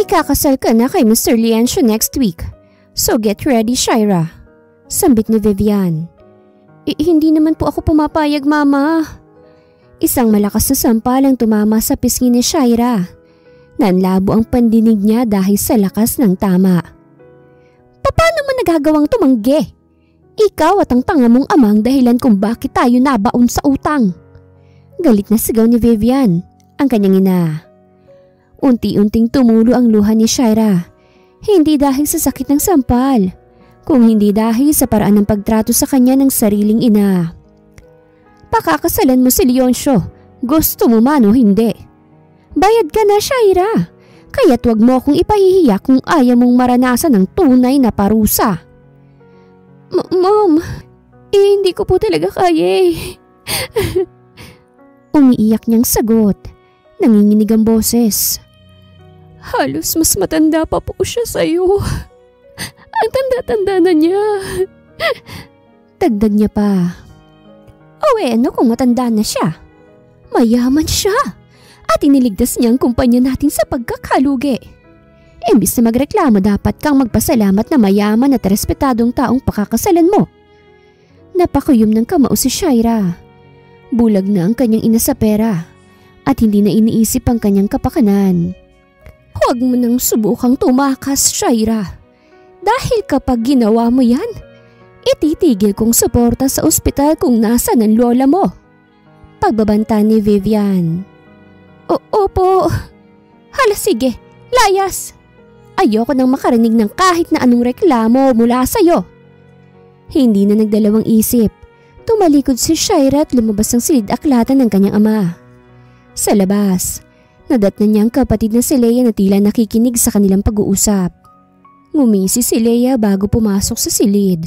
Ikakasal ka na kay Mr. Liancio next week. So get ready, Shaira. Sambit ni Vivian. Hindi naman po ako pumapayag, Mama. Isang malakas na sampal ang tumama sa pisngi ni Shaira. Nanlabo ang pandinig niya dahil sa lakas ng tama. Paano mo nagagawang tumanggi? Ikaw at ang tanga mong amang dahilan kung bakit tayo nabaon sa utang. Galit na sigaw ni Vivian, ang kanyang ina. Unti-unting tumulo ang luha ni Shaira. Hindi dahil sa sakit ng sampal, kung hindi dahil sa paraan ng pagtrato sa kanya ng sariling ina. Pakakasalan mo si Leoncio, gusto mo man o hindi. Bayad ka na, Shaira, kaya't wag mo akong ipahihiya kung ayaw mong maranasan ng tunay na parusa. Mom, hindi ko po talaga kaya eh. Umiiyak niyang sagot, nanginginig ang boses. Halos mas matanda pa po siya sa'yo. Ang tanda-tanda na niya. Dagdag niya pa. Ano kung matanda na siya? Mayaman siya at iniligtas niya ang kumpanya natin sa pagkakalugi. Imbis na magreklamo, dapat kang magpasalamat na mayaman at respetadong taong pakakasalan mo. Napakuyom ng kamao si Shaira. Bulag na ang kanyang ina sa pera at hindi na iniisip ang kanyang kapakanan. Huwag mo nang subukang tumakas, Shaira. Dahil kapag ginawa mo yan, ititigil kong suporta sa ospital kung nasa ng lola mo. Pagbabanta ni Vivian. Opo. Hala sige, layas. Ayoko nang makarinig ng kahit na anong reklamo mula sa'yo. Hindi na nagdalawang isip. Tumalikod si Shaira at lumabas ng silid-aklatan ng kanyang ama. Sa labas, nadatnan niya ang kapatid na si Leia na tila nakikinig sa kanilang pag-uusap. Ngumisi si Leia bago pumasok sa silid.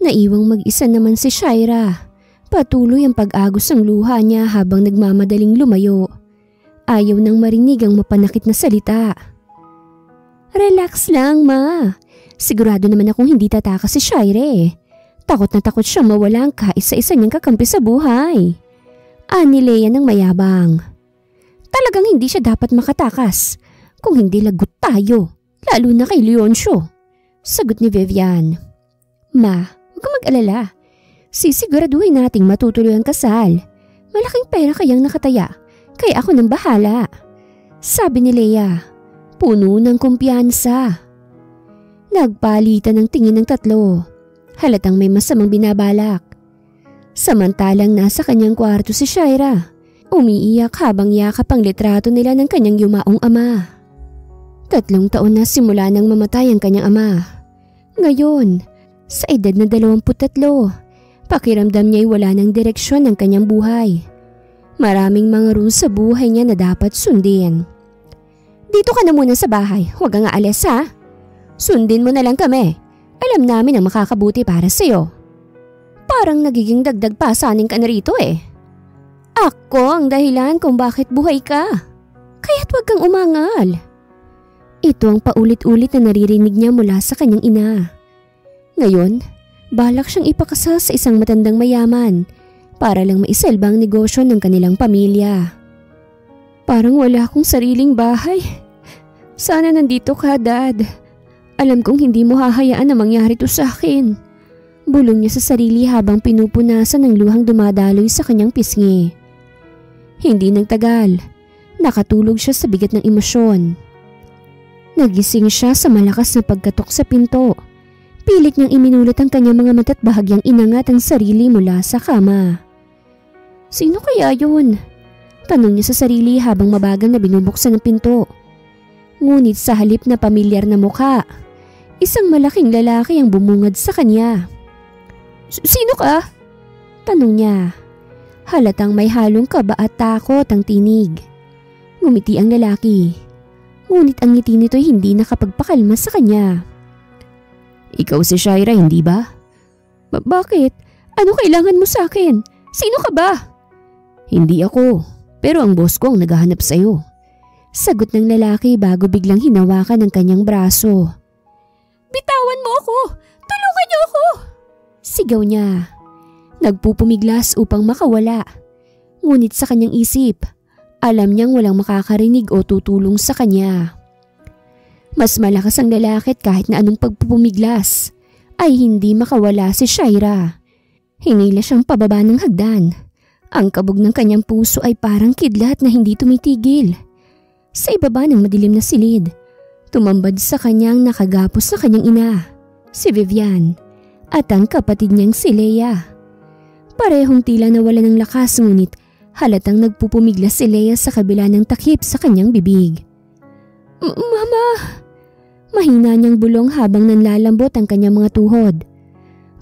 Naiwang mag-isa naman si Shaira. Patuloy ang pag-agos ng luha niya habang nagmamadaling lumayo. Ayaw nang marinig ang mapanakit na salita. Relax lang, Ma. Sigurado naman akong hindi tatakas si Shaira eh. Takot na takot siyang mawala ang kaisa-isa niyang kakampi sa buhay. Ani Leia ng mayabang. Talagang hindi siya dapat makatakas. Kung hindi lagot tayo, lalo na kay Leoncio. Sagot ni Vivian. Ma, huwag kang mag-alala. Sisiguraduhin nating matutuloy ang kasal. Malaking pera kayang nakataya, kaya ako nang bahala. Sabi ni Leia, puno ng kumpiyansa. Nagpalitan ng tingin ng tatlo. Halatang may masamang binabalak. Samantalang nasa kanyang kwarto si Shaira, umiiyak habang yakap ang litrato nila ng kanyang yumaong ama. 3 taon na simula nang mamatay ang kanyang ama. Ngayon, sa edad na 23, pakiramdam niya'y wala ng direksyon ng kanyang buhay. Maraming mga rules sa buhay niya na dapat sundin. Dito ka na muna sa bahay, huwag kang aalis ha. Sundin mo na lang kami. Alam namin ang makakabuti para sa'yo. Parang nagiging dagdag pasaning ka na rito eh. Ako ang dahilan kung bakit buhay ka. Kaya't huwag kang umangal. Ito ang paulit-ulit na naririnig niya mula sa kanyang ina. Ngayon, balak siyang ipakasal sa isang matandang mayaman para lang maisalba ang negosyo ng kanilang pamilya. Parang wala akong sariling bahay. Sana nandito ka, Dad. Alam kong hindi mo hahayaan na mangyari to sa akin. Bulong niya sa sarili habang pinupunasan ng luhang dumadaloy sa kanyang pisngi. Hindi nagtagal, nakatulog siya sa bigat ng emosyon. Nagising siya sa malakas na pagkatok sa pinto. Pilit niyang iminulat ang kanyang mga mata't bahagyang inangat ang sarili mula sa kama. Sino kaya yun? Tanong niya sa sarili habang mabagal na binubuksan ang pinto. Ngunit sa halip na pamilyar na mukha, isang malaking lalaki ang bumungad sa kanya. Sino ka? Tanong niya. Halatang may halong kaba at takot ang tinig. Ngumiti ang lalaki. Ngunit ang ngiti nito'y hindi nakapagpakalma sa kanya. Ikaw si Shaira, hindi ba? Bakit? Ano kailangan mo sa akin? Sino ka ba? Hindi ako, pero ang boss ko ang naghahanap sa'yo. Sagot ng lalaki bago biglang hinawakan ang kanyang braso. Bitawan mo ako! Tulungan niyo ako! Sigaw niya. Nagpupumiglas upang makawala. Ngunit sa kanyang isip, alam niyang walang makakarinig o tutulong sa kanya. Mas malakas ang lalaki at kahit na anong pagpupumiglas ay hindi makawala si Shaira. Hinila siyang pababa ng hagdan. Ang kabog ng kanyang puso ay parang kidlat na hindi tumitigil. Sa ibaba ng madilim na silid, tumambad sa kanyang nakagapos sa kanyang ina, si Vivian, at ang kapatid niyang si Leia. Parehong tila nawala ng lakas ngunit halatang nagpupumiglas si Leia sa kabila ng takip sa kanyang bibig. Mama! Mahina niyang bulong habang nanlalambot ang kanyang mga tuhod.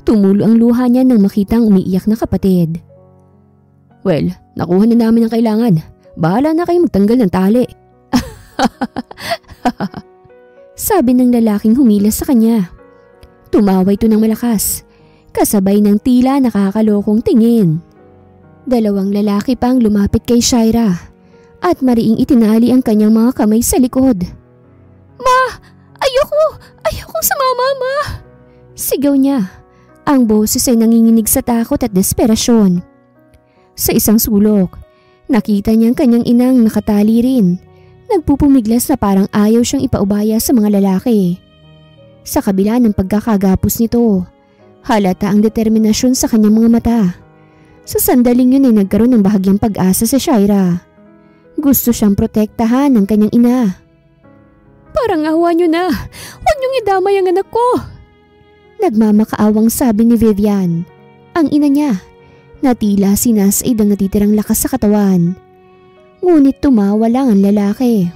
Tumulo ang luha niya nang makitang umiiyak na kapatid. Well, nakuha na namin ang kailangan. Bahala na kayo magtanggal ng tali. Sabi ng lalaking humilas sa kanya. Tumawa ito ng malakas, kasabay ng tila nakakalokong tingin. Dalawang lalaki pang lumapit kay Shaira at mariing itinali ang kanyang mga kamay sa likod. Ma! Ayokong sumama, Ma! Sigaw niya. Ang boses ay nanginginig sa takot at desperasyon. Sa isang sulok, nakita niya ang kanyang inang nakatali rin. Nagpupumiglas na parang ayaw siyang ipaubaya sa mga lalaki. Sa kabila ng pagkakagapos nito, halata ang determinasyon sa kanyang mga mata. Sa sandaling yun ay nagkaroon ng bahagyang pag-asa sa Shaira. Gusto siyang protektahan ng kanyang ina. Parang awa niyo na. Huwag niyong idamay ang anak ko. Nagmamakaawang sabi ni Vivian. Ang ina niya, na tila sinasaid ang natitirang lakas sa katawan. Ngunit tumawa lang ang lalaki.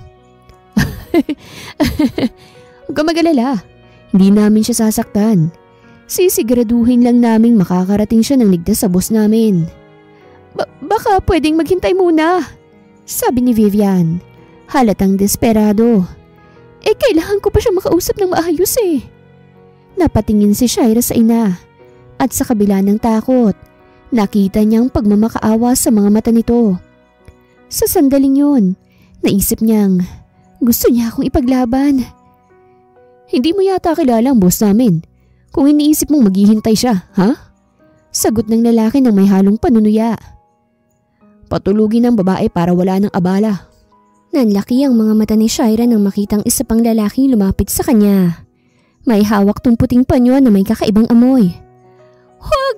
Huwag ka mag-alala. Hindi namin siya sasaktan. Sisiguraduhin lang naming makakarating siya ng ligtas sa boss namin. Baka pwedeng maghintay muna, sabi ni Vivian. Halatang desperado. Kailangan ko pa siya makausap ng maayos eh. Napatingin si Shaira sa ina at sa kabila ng takot, nakita niyang pagmamakaawa sa mga mata nito. Sa sandaling yun, naisip niyang gusto niya akong ipaglaban. Hindi mo yata kilala ang boss namin kung iniisip mong maghihintay siya, ha? Sagot ng lalaki ng may halong panunuya. Patulugin ng babae para wala ng abala. Nanlaki ang mga mata ni Shaira nang makitang isa pang lalaking lumapit sa kanya. May hawak tong puting panyo na may kakaibang amoy. Huwag!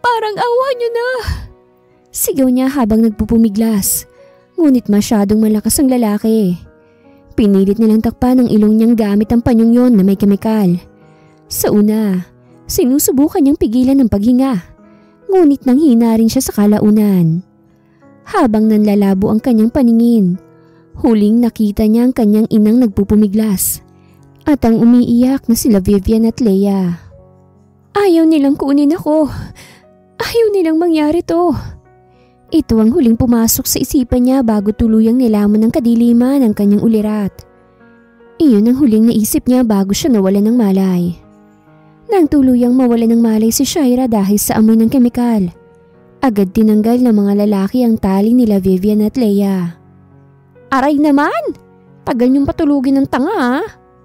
Parang awa niyo na! Sigaw niya habang nagpupumiglas. Ngunit masyadong malakas ang lalaki. Pinilit nilang takpan ang ilong niyang gamit ang panyong yon na may kemikal. Sa una, sinusubukan niyang pigilan ang paghinga. Ngunit nanghina rin siya sa kalaunan. Habang nanlalabo ang kanyang paningin, huling nakita niya ang kanyang inang nagpupumiglas. At ang umiiyak na sila Vivian at Leia. Ayaw nilang kunin ako. Ayaw nilang mangyari to. Ito ang huling pumasok sa isipan niya bago tuluyang nilaman ng kadiliman ang kanyang ulirat. Iyon ang huling naisip niya bago siya nawala ng malay. Nang tuluyang mawala ng malay si Shaira dahil sa amoy ng kemikal, agad tinanggal ng mga lalaki ang tali nila Vivian at Leia. Aray naman! Tagal niyong patulugin ng tanga ha?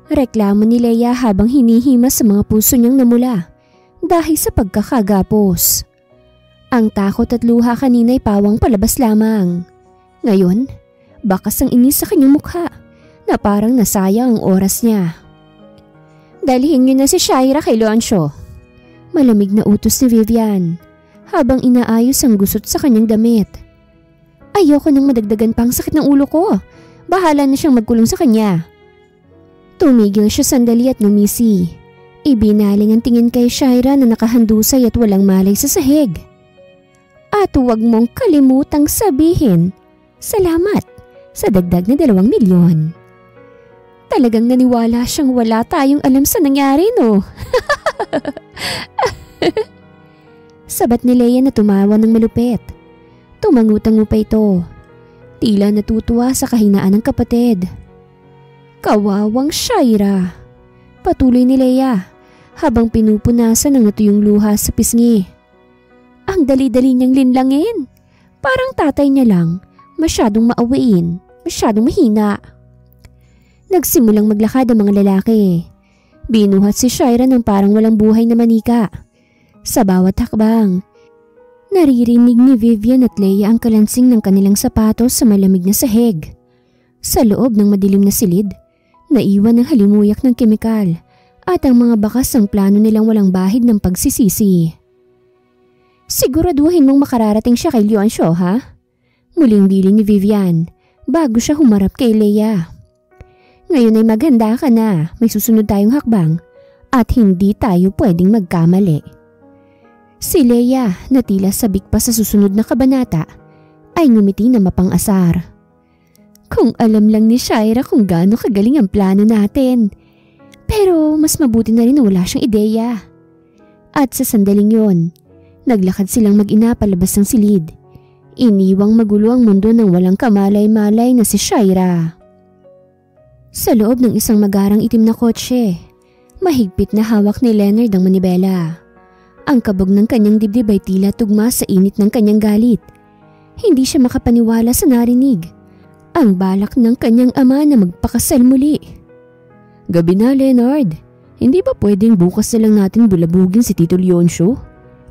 Reklamo ni Leia habang hinihimas sa mga puso niyang namula dahil sa pagkakagapos. Ang takot at luha kanina ay pawang palabas lamang. Ngayon, bakas ang inis sa kanyang mukha na parang nasayang ang oras niya. Dalhin niyo na si Shaira kay Leoncio. Malamig na utos ni Vivian habang inaayos ang gusot sa kanyang damit. Ayoko nang madagdagan pang sakit ng ulo ko. Bahala na siyang magkulong sa kanya. Tumigil siya sandali at ngumisi. Ibinaling ang tingin kay Shaira na nakahandusay at walang malay sa sahig. At huwag mong kalimutang sabihin, salamat sa dagdag na 2 milyon. Talagang naniwala siyang wala tayong alam sa nangyari, no? Sabat ni Leia na tumawa ng malupit. Tumangutango pa ito. Tila natutuwa sa kahinaan ng kapatid. Kawawang Shaira. Patuloy ni Leia habang pinupunasan ng natuyong luha sa pisngi. Ang dali-dali niyang linlangin. Parang tatay niya lang. Masyadong maawain. Masyadong mahina. Nagsimulang maglakad ang mga lalaki. Binuhat si Shaira ng parang walang buhay na manika. Sa bawat hakbang, naririnig ni Vivian at Leia ang kalansing ng kanilang sapatos sa malamig na sahig. Sa loob ng madilim na silid, Naiwan ng halimuyak ng kemikal at ang mga bakas ng plano nilang walang bahid ng pagsisisi. Siguraduhin mong makararating siya kay Leoncio, ha? Muling bilin ni Vivian bago siya humarap kay Leia. Ngayon ay maghanda ka na, may susunod tayong hakbang at hindi tayo pwedeng magkamali. Si Leia na tila sabik pa sa susunod na kabanata ay ngumiti na mapang-asar. Kung alam lang ni Shaira kung gaano kagaling ang plano natin. Pero mas mabuti na rin na wala siyang ideya. At sa sandaling yon, naglakad silang mag-ina palabas ng silid. Iniwang magulo ang mundo ng walang kamalay-malay na si Shaira. Sa loob ng isang magarang itim na kotse, mahigpit na hawak ni Leonard ang manibela. Ang kabog ng kanyang dibdib ay tila tugma sa init ng kanyang galit. Hindi siya makapaniwala sa narinig. Ang balak ng kanyang ama na magpakasal muli. Gabi na, Leonard. Hindi ba pwedeng bukas na lang natin bulabugin si Tito Leoncio?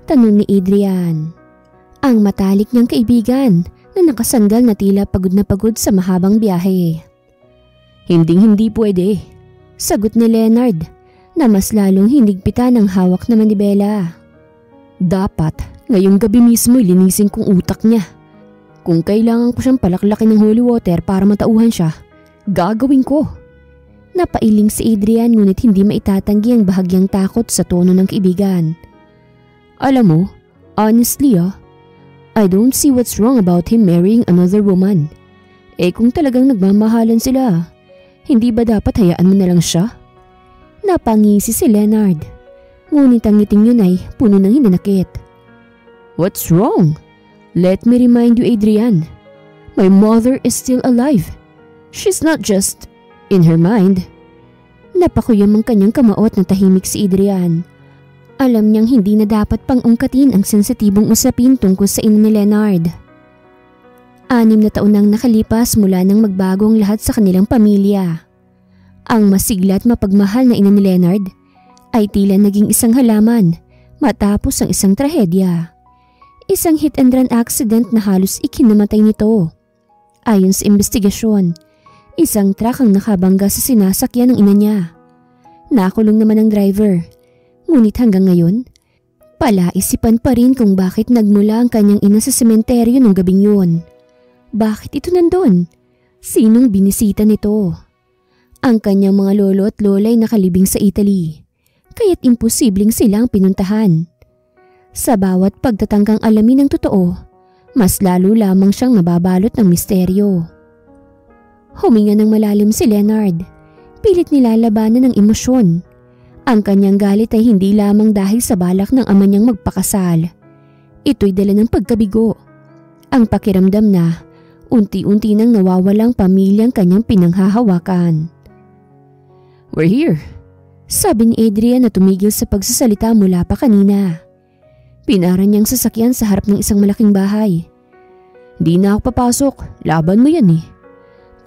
Tanong ni Adrian. Ang matalik niyang kaibigan na nakasandal na tila pagod na pagod sa mahabang biyahe. Hindi pwede. Sagot ni Leonard na mas lalong hinigpitan ang hawak na manibela. Dapat ngayong gabi mismo linisin kong utak niya. Kung kailangan ko siyang palaklakin ng holy water para matauhan siya, gagawin ko. Napailing si Adrian ngunit hindi maitatanggi ang bahagyang takot sa tono ng kaibigan. Alam mo, honestly I don't see what's wrong about him marrying another woman. Kung talagang nagmamahalan sila, hindi ba dapat hayaan mo na lang siya? Napangisi si Leonard. Ngunit ang ngiting yun ay puno ng hinanakit. What's wrong? Let me remind you, Adrian. My mother is still alive. She's not just in her mind. Napakuyam ang kanyang kamaot na tahimik si Adrian. Alam niyang hindi na dapat pang ungkatin ang sensitibong usapin tungkol sa ina ni Leonard. 6 na taon nang nakalipas mula nang magbago ang lahat sa kanilang pamilya. Ang masigla at mapagmahal na ina ni Leonard ay tila naging isang halaman matapos ang isang trahedya. Isang hit and run accident na halos ikinamatay nito. Ayon sa investigasyon, isang truck ang nakabangga sa sinasakyan ng ina niya. Nakulong naman ang driver. Ngunit hanggang ngayon, palaisipan pa rin kung bakit nagmula ang kanyang ina sa sementeryo ng gabing yun. Bakit ito nandun? Sinong binisita nito? Ang kanyang mga lolo at lola ay nakalibing sa Italy, kaya't imposibleng silang pinuntahan. Sa bawat pagtatangkang alamin ng totoo, mas lalo lamang siyang mababalot ng misteryo. Huminga ng malalim si Leonard, pilit nilalabanan ng emosyon. Ang kanyang galit ay hindi lamang dahil sa balak ng ama niyang magpakasal. Ito'y dala ng pagkabigo. Ang pakiramdam na unti-unti nang nawawalang pamilyang kanyang pinanghahawakan. We're here, sabi ni Adrian na tumigil sa pagsasalita mula pa kanina. Pinara niyang sasakyan sa harap ng isang malaking bahay. Di na ako papasok, laban mo yan eh.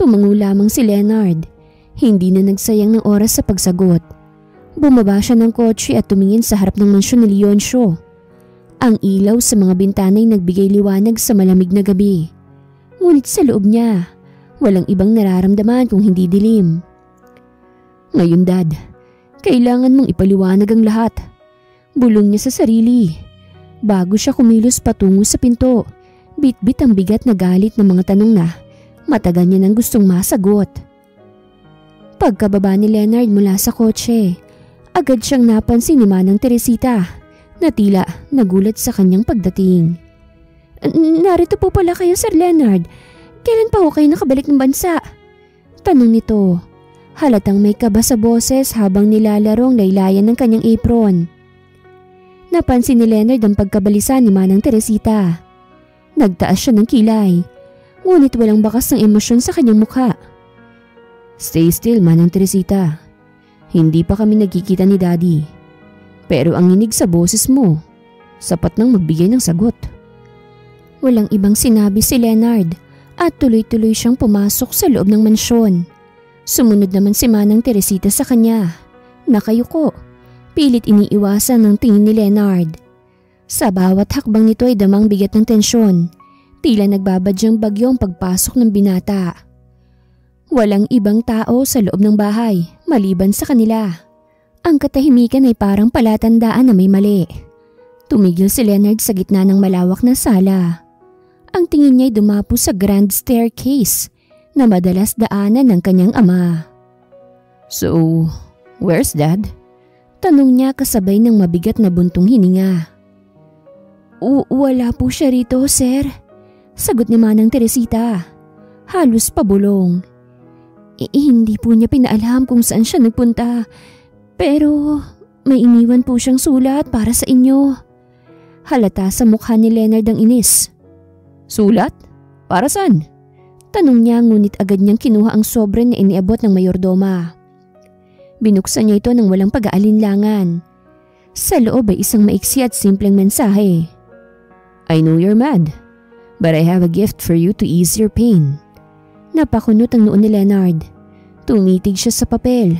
Tumango lamang si Leonard, hindi na nagsayang ng oras sa pagsagot. Bumaba siya ng kotse at tumingin sa harap ng mansyon ni Leoncio. Ang ilaw sa mga bintana ay nagbigay liwanag sa malamig na gabi. Ngunit sa loob niya, walang ibang nararamdaman kung hindi dilim. Ngayon, Dad, kailangan mong ipaliwanag ang lahat. Bulong niya sa sarili. Bago siya kumilos patungo sa pinto, bit-bit ang bigat na galit ng mga tanong na matagal niya nang gustong masagot. Pagkababa ni Leonard mula sa kotse, agad siyang napansin ni Manang Teresita na tila nagulat sa kanyang pagdating. Narito po pala kayo, Sir Leonard. Kailan pa ho kayo nakabalik ng bansa? Tanong nito. Halatang may kaba sa boses habang nilalaro ang laylayan ng kanyang apron. Napansin ni Leonard ang pagkabalisa ni Manang Teresita. Nagtaas siya ng kilay, ngunit walang bakas ng emosyon sa kanyang mukha. Stay still, Manang Teresita. Hindi pa kami nagkikita ni Daddy. Pero ang nginig sa boses mo, sapat nang magbigay ng sagot. Walang ibang sinabi si Leonard at tuloy-tuloy siyang pumasok sa loob ng mansyon. Sumunod naman si Manang Teresita sa kanya. Nakayuko, pilit iniiwasan ng tingin ni Leonard. Sa bawat hakbang nito ay damang bigat ng tensyon. Tila nagbabadyang bagyo ang pagpasok ng binata. Walang ibang tao sa loob ng bahay maliban sa kanila. Ang katahimikan ay parang palatandaan na may mali. Tumigil si Leonard sa gitna ng malawak na sala. Ang tingin niya ay dumapo sa grand staircase na madalas daanan ng kanyang ama. "So, where's Dad?" Tanong niya kasabay ng mabigat na buntong hininga. Wala po siya rito, sir," sagot ni Manang Teresita. Halos pabulong. Hindi po niya pinaalam kung saan siya nagpunta. Pero may iniwan po siyang sulat para sa inyo. Halata sa mukha ni Leonard ang inis. "Sulat? Para saan?" Tanong niya, ngunit agad niyang kinuha ang sobre na iniabot ng mayordoma. Binuksan niya ito ng walang pag-aalinlangan. Sa loob ay isang maiksi at simpleng mensahe. "I know you're mad, but I have a gift for you to ease your pain." Napakunot ang noo ni Leonard. Tumitig siya sa papel.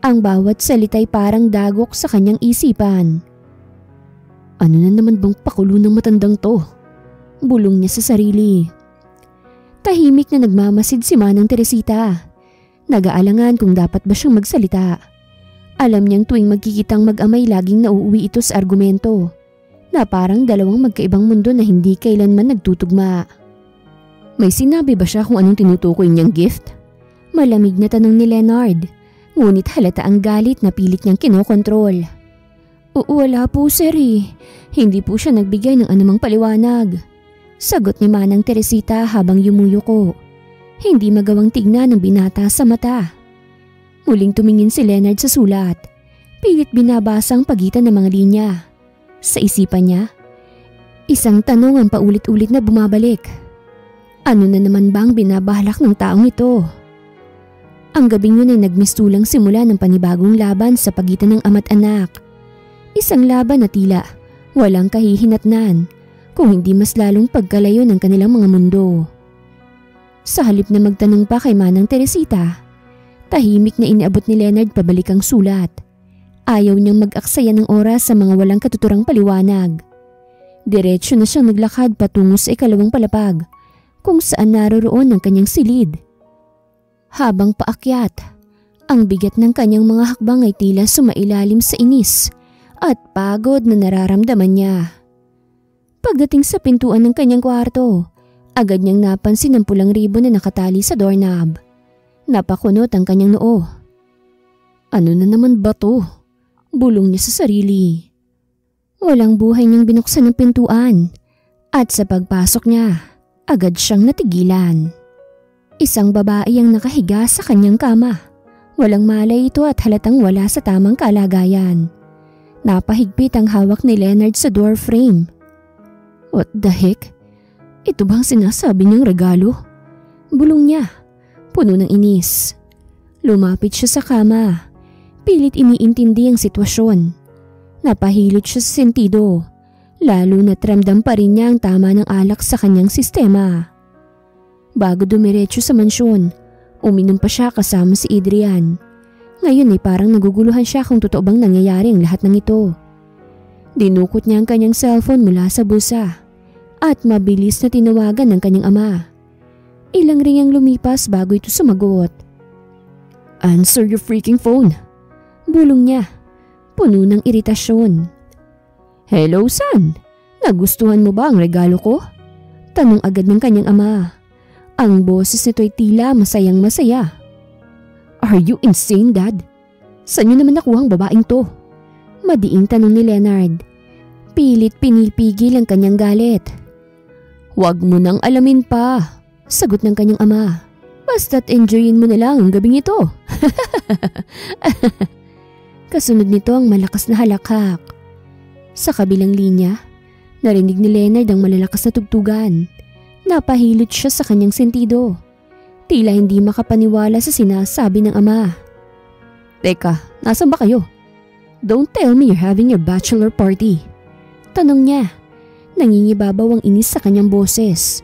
Ang bawat salita'y parang dagok sa kanyang isipan. Ano na naman bang pakulo ng matandang to? Bulong niya sa sarili. Tahimik na nagmamasid si Manang Teresita. Nag-aalangan kung dapat ba siyang magsalita. Alam niyang tuwing magkikitang mag-amay laging nauuwi ito sa argumento na parang dalawang magkaibang mundo na hindi kailanman nagtutugma. May sinabi ba siya kung anong tinutukoy niyang gift? Malamig na tanong ni Leonard, ngunit halata ang galit na pilit niyang kinokontrol. Wala po sir eh. Hindi po siya nagbigay ng anumang paliwanag. Sagot ni Manang Teresita habang yumuyuko. Hindi magawang tignan ng binata sa mata. Muling tumingin si Leonard sa sulat. Pilit binabasa ang pagitan ng mga linya. Sa isipan niya, isang tanong ang paulit-ulit na bumabalik. Ano na naman bang binabalak ng taong ito? Ang gabing yun ay nagmistulang simula ng panibagong laban sa pagitan ng ama't anak. Isang laban na tila walang kahihinatnan, kung hindi mas lalong pagkalayo ng kanilang mga mundo. Sa halip na magtanong pa kay Manang Teresita, tahimik na iniabot ni Leonard pabalik ang sulat. Ayaw niyang mag-aksaya ng oras sa mga walang katuturang paliwanag. Diretso na siyang naglakad patungo sa ikalawang palapag, kung saan naroroon ang kanyang silid. Habang paakyat, ang bigat ng kanyang mga hakbang ay tila sumailalim sa inis at pagod na nararamdaman niya. Pagdating sa pintuan ng kanyang kwarto, agad niyang napansin ang pulang ribon na nakatali sa doorknob. Napakunot ang kanyang noo. Ano na naman ba to? Bulong niya sa sarili. Walang buhay niyang binuksan ng pintuan at sa pagpasok niya, agad siyang natigilan. Isang babae ang nakahiga sa kanyang kama. Walang malay ito at halatang wala sa tamang kalagayan. Napahigpit ang hawak ni Leonard sa door frame. What the heck? Ito bang sinasabi niyang regalo? Bulong niya, puno ng inis. Lumapit siya sa kama. Pilit iniintindi ang sitwasyon. Napahilot siya sa sentido. Lalo na't ramdam pa rin niya ang tama ng alak sa kanyang sistema. Bago dumiretso sa mansyon, uminom pa siya kasama si Adrian. Ngayon ay parang naguguluhan siya kung totoo bang nangyayari ang lahat ng ito. Dinukot niya ang kanyang cellphone mula sa bulsa at mabilis na tinawagan ng kanyang ama. Ilang ring ang lumipas bago ito sumagot. Answer your freaking phone! Bulong niya, puno ng iritasyon. Hello son, nagustuhan mo ba ang regalo ko? Tanong agad ng kanyang ama. Ang boses nito ay tila masayang masaya. Are you insane, Dad? Saan niyo naman nakuha ang babaeng to? Madiing tanong ni Leonard. Pilit pinipigil ang kanyang galit. Huwag mo nang alamin pa, sagot ng kanyang ama. Basta't enjoyin mo na lang ang gabing ito. Kasunod nito ang malakas na halakhak. Sa kabilang linya, narinig ni Leonard ang malalakas na tugtugan. Napahilot siya sa kanyang sentido. Tila hindi makapaniwala sa sinasabi ng ama. Teka, nasan ba kayo? Don't tell me you're having your bachelor party. Tanong niya. Nangingibabaw ang inis sa kanyang boses.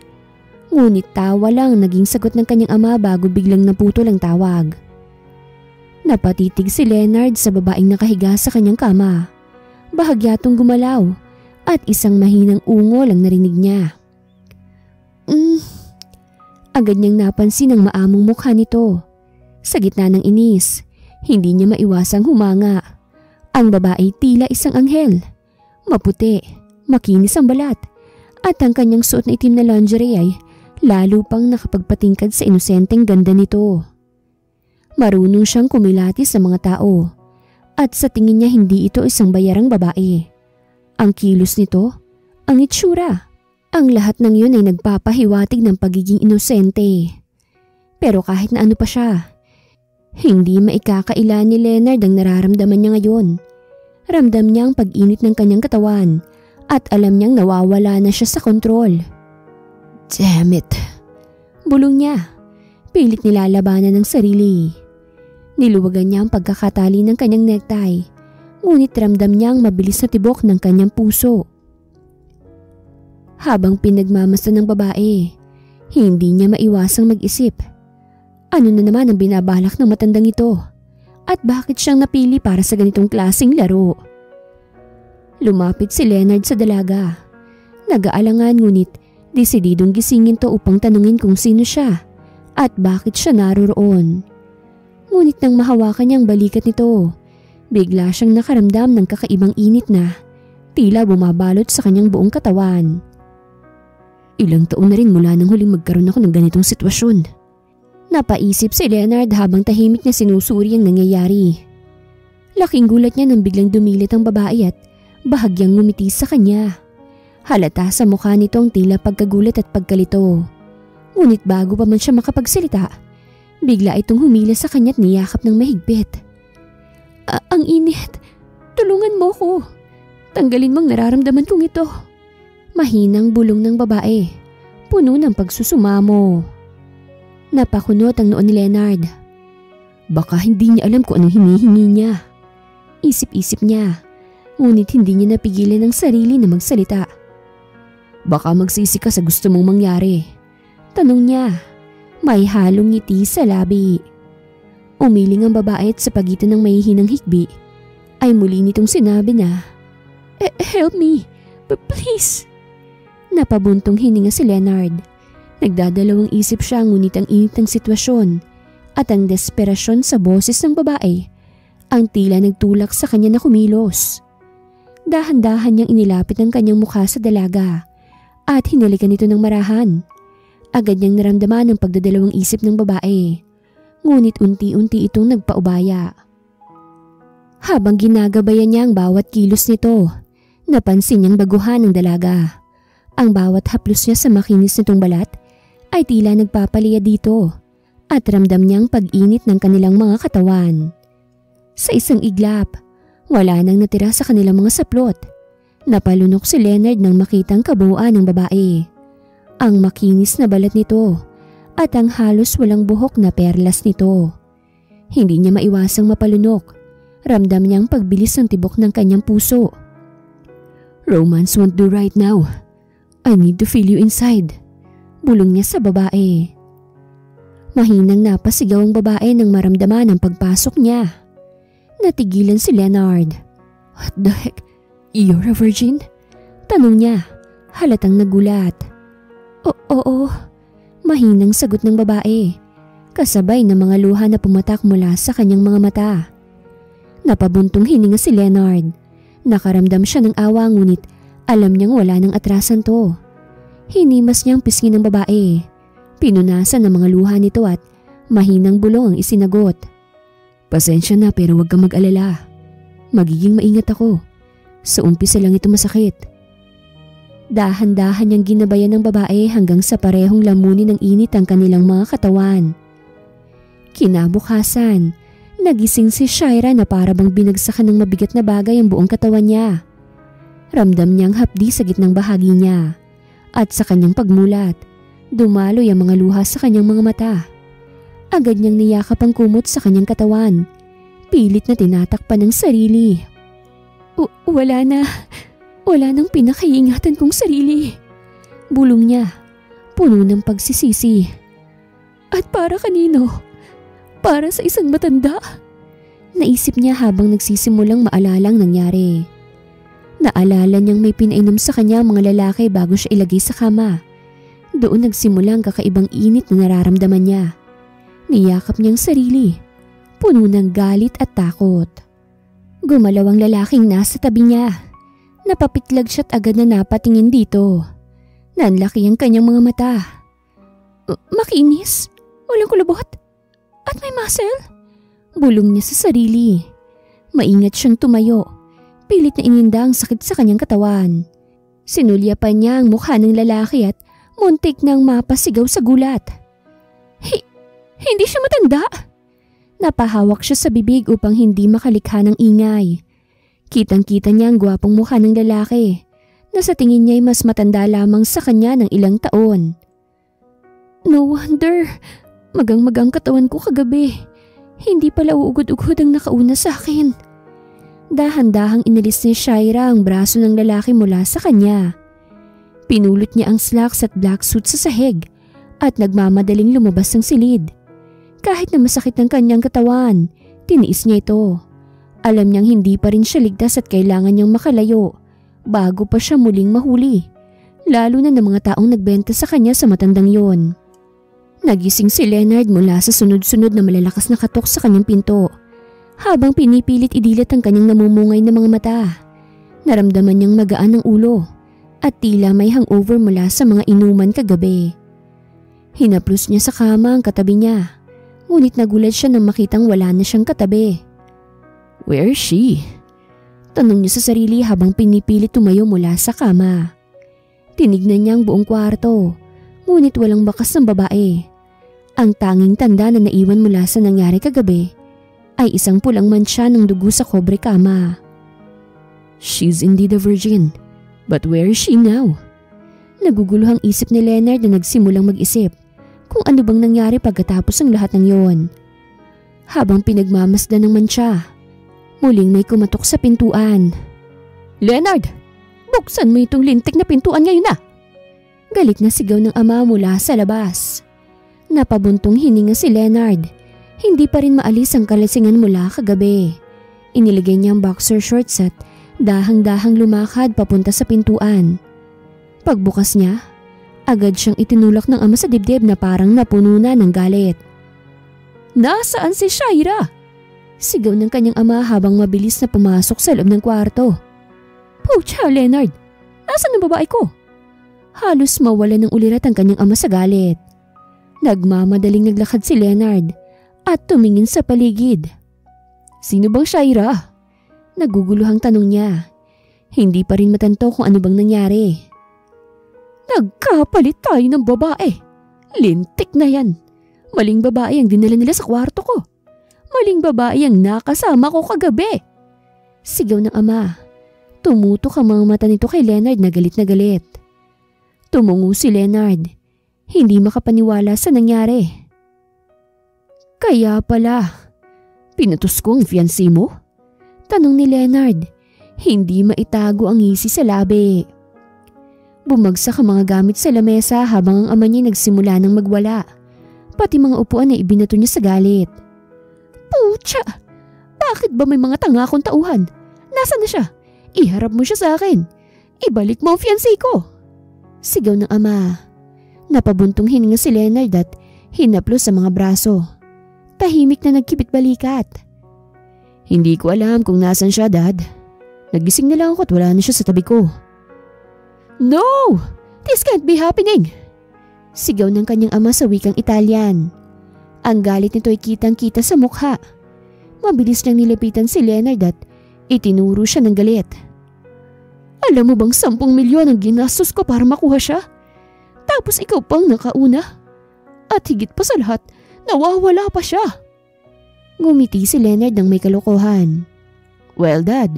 Ngunit tawa lang naging sagot ng kanyang ama bago biglang naputol ang tawag. Napatitig si Leonard sa babaeng nakahiga sa kanyang kama. Bahagyatong gumalaw at isang mahinang ungol ang narinig niya. Agad niyang napansin ang maamong mukha nito. Sa gitna ng inis, hindi niya maiwasang humanga. Ang babae tila isang anghel. Maputi, makinis ang balat, at ang kanyang suot na itim na lingerie ay lalo pang nakapagpatingkad sa inosenteng ganda nito. Marunong siyang kumilatis sa mga tao, at sa tingin niya hindi ito isang bayarang babae. Ang kilos nito, ang itsura, ang lahat ng yun ay nagpapahiwatig ng pagiging inosente. Pero kahit na ano pa siya, hindi maikakaila ni Leonard ang nararamdaman niya ngayon. Ramdam niya ang pag-init ng kanyang katawan at alam niyang nawawala na siya sa kontrol. Damn it! Bulong niya, pilit nilalabanan ng sarili. Niluwagan niya ang pagkakatali ng kanyang necktie, ngunit ramdam niya ang mabilis na tibok ng kanyang puso. Habang pinagmamasdan ng babae, hindi niya maiwasang mag-isip. Ano na naman ang binabalak ng matandang ito? At bakit siyang napili para sa ganitong klaseng laro? Lumapit si Leonard sa dalaga. Nag-aalangan ngunit desididong gisingin to upang tanungin kung sino siya at bakit siya naroroon. Ngunit nang mahawakan niya ang balikat nito, bigla siyang nakaramdam ng kakaibang init na tila bumabalot sa kanyang buong katawan. Ilang taon na rin mula nang huling magkaroon ako ng ganitong sitwasyon. Napaisip si Leonard habang tahimik na sinusuri ang nangyayari. Laking gulat niya nang biglang dumilit ang babae at bahagyang ngumiti sa kanya. Halata sa mukha nito ang tila pagkagulat at pagkalito. Ngunit bago pa man siya makapagsalita, bigla itong humila sa kanya at niyakap ng mahigpit. Ang init! Tulungan mo ko! Tanggalin mong nararamdaman kong ito. Mahinang bulong ng babae, puno ng pagsusumamo. Napakunot ang noon ni Leonard. Baka hindi niya alam kung anong hinihingi niya. Isip-isip niya, ngunit hindi niya napigilan ang sarili na magsalita. Baka magsisi ka sa gusto mong mangyari. Tanong niya, may halong ngiti sa labi. Umiling ang babae at sa pagitan ng mahihinang hikbi, ay muli nitong sinabi na, Help me, please. Napabuntong hininga si Leonard. Nagdadalawang isip siya ngunit ang init ng sitwasyon at ang desperasyon sa boses ng babae ang tila nagtulak sa kanya na kumilos. Dahan-dahan niyang inilapit ang kanyang mukha sa dalaga at hinalikan nito ng marahan. Agad niyang naramdaman ang pagdadalawang isip ng babae, ngunit unti-unti itong nagpaubaya. Habang ginagabayan niya ang bawat kilos nito, napansin niyang baguhan ng dalaga. Ang bawat haplos niya sa makinis nitong balat ay tila nagpapaliya dito at ramdam niyang pag-init ng kanilang mga katawan. Sa isang iglap, wala nang natira sa kanilang mga saplot. Napalunok si Leonard nang makitang kabuuan ng babae. Ang makinis na balat nito at ang halos walang buhok na perlas nito. Hindi niya maiwasang mapalunok. Ramdam niyang pagbilis ng tibok ng kanyang puso. Romance won't do right now. I need to feel you inside. Bulong niya sa babae. Mahinang napasigaw ang babae nang maramdaman ang pagpasok niya. Natigilan si Leonard. What the heck? You're a virgin? Tanong niya, halatang nagulat. Oo, mahinang sagot ng babae, kasabay ng mga luha na pumatak mula sa kanyang mga mata. Napabuntong hininga si Leonard. Nakaramdam siya ng awa ngunit alam niyang wala nang atrasan to. Hinimas niyang pisngi ng babae. Pinunasan ang mga luha nito at mahinang bulong ang isinagot. Pasensya na pero huwag kang mag-alala. Magiging maingat ako. Sa umpisa lang ito masakit. Dahan-dahan niyang ginabayan ng babae hanggang sa parehong lamunin ng init ang kanilang mga katawan. Kinabukasan, nagising si Shaira na para bang binagsakan ng mabigat na bagay ang buong katawan niya. Ramdam niyang hapdi sa gitnang bahagi niya at sa kanyang pagmulat, dumaloy ang mga luha sa kanyang mga mata. Agad niyang niyakap ang kumot sa kanyang katawan, pilit na tinatakpan ng sarili. Wala nang pinakaiingatan kong sarili. Bulong niya, puno ng pagsisisi. At para kanino? Para sa isang matanda? Naisip niya habang nagsisimulang maalalang nangyari. Naalala niyang may pinainom sa kanya ang mga lalaki bago siya ilagay sa kama. Doon nagsimula ang kakaibang init na nararamdaman niya. Niyakap niyang sarili, puno ng galit at takot. Gumalaw ang lalaking nasa tabi niya. Napapitlag siya't agad na napatingin dito. Nanlaki ang kanyang mga mata. Makinis, walang kulubot, at may muscle. Bulong niya sa sarili. Maingat siyang tumayo. Pilit na ininda ang sakit sa kanyang katawan. Sinulyapan niya ang mukha ng lalaki at muntik nang mapasigaw sa gulat. Hindi siya matanda. Napahawak siya sa bibig upang hindi makalikha ng ingay. Kitang-kita niya ang gwapong mukha ng lalaki na sa tingin niya ay mas matanda lamang sa kanya ng ilang taon. No wonder, magang-magang katawan ko kagabi. Hindi pala uugod-ugod ang nakauna sa akin. Dahan-dahang inalis ni Shaira ang braso ng lalaki mula sa kanya. Pinulot niya ang slacks at black suit sa sahig at nagmamadaling lumabas ng silid. Kahit na masakit ang kanyang katawan, tiniis niya ito. Alam niyang hindi pa rin siya ligtas at kailangan niyang makalayo bago pa siya muling mahuli, lalo na ng mga taong nagbenta sa kanya sa matandang yon. Nagising si Leonard mula sa sunod-sunod na malalakas na katok sa kanyang pinto. Habang pinipilit idilat ang kanyang namumungay na mga mata, naramdaman niyang magaan ang ulo at tila may hangover mula sa mga inuman kagabi. Hinaplos niya sa kama ang katabi niya, ngunit nagulat siya nang makitang wala na siyang katabi. Where is she? Tanong niya sa sarili habang pinipilit tumayo mula sa kama. Tinignan niya ang buong kwarto, ngunit walang bakas ng babae. Ang tanging tanda na naiwan mula sa nangyari kagabi ay isang pulang mantsa ng dugo sa kobre kama. She's indeed a virgin, but where is she now? Naguguluhang isip ni Leonard na nagsimulang mag-isip kung ano bang nangyari pagkatapos ng lahat ng yon. Habang pinagmamasdan ng mantsa, muling may kumatok sa pintuan. Leonard, buksan mo itong lintik na pintuan ngayon na! Galit na sigaw ng ama mula sa labas. Napabuntong hininga si Leonard. Hindi pa rin maalis ang kalasingan mula kagabi. Iniligay niya ang boxer shorts at dahang-dahang lumakad papunta sa pintuan. Pagbukas niya, agad siyang itinulak ng ama sa dibdib na parang napuno na ng galit. Nasaan si Shaira? Sigaw ng kanyang ama habang mabilis na pumasok sa loob ng kwarto. Pucha, Leonard! Nasaan ang babae ko? Halos mawala ng ulirat ang kanyang ama sa galit. Nagmamadaling naglakad si Leonard at tumingin sa paligid. Sino bang Shaira? Naguguluhang tanong niya. Hindi pa rin matanto kung ano bang nangyari. Nagkapalit tayo ng babae. Lintik na yan. Maling babae ang dinala nila sa kwarto ko. Maling babae ang nakasama ko kagabi. Sigaw ng ama. Tumutok ang mga mata nito kay Leonard na galit na galit. Tumungo si Leonard. Hindi makapaniwala sa nangyari. Kaya pala, pinutos ko ang fiancé mo? Tanong ni Leonard. Hindi maitago ang ngisi sa labi. Bumagsak ang mga gamit sa lamesa habang ang ama niya nagsimula ng magwala. Pati mga upuan na ibinato niya sa galit. Pucha! Bakit ba may mga tanga akong tauhan? Nasaan na siya? Iharap mo siya sa akin. Ibalik mo ang fiancé ko. Sigaw ng ama. Napabuntong hininga si Leonard at hinaplos sa mga braso. Tahimik na nagkibit balikat. Hindi ko alam kung nasan siya, Dad. Nagising na lang ako at wala na siya sa tabi ko. No! This can't be happening! Sigaw ng kanyang ama sa wikang Italian. Ang galit nito ay kitang-kita sa mukha. Mabilis niyang nilapitan si Leonard at itinuro siya ng galit. Alam mo bang 10 milyon ang ginastos ko para makuha siya? Tapos ikaw pang nakauna. At higit pa sa lahat, nawawala pa siya. Ngumiti si Leonard ng may kalokohan. Well, Dad,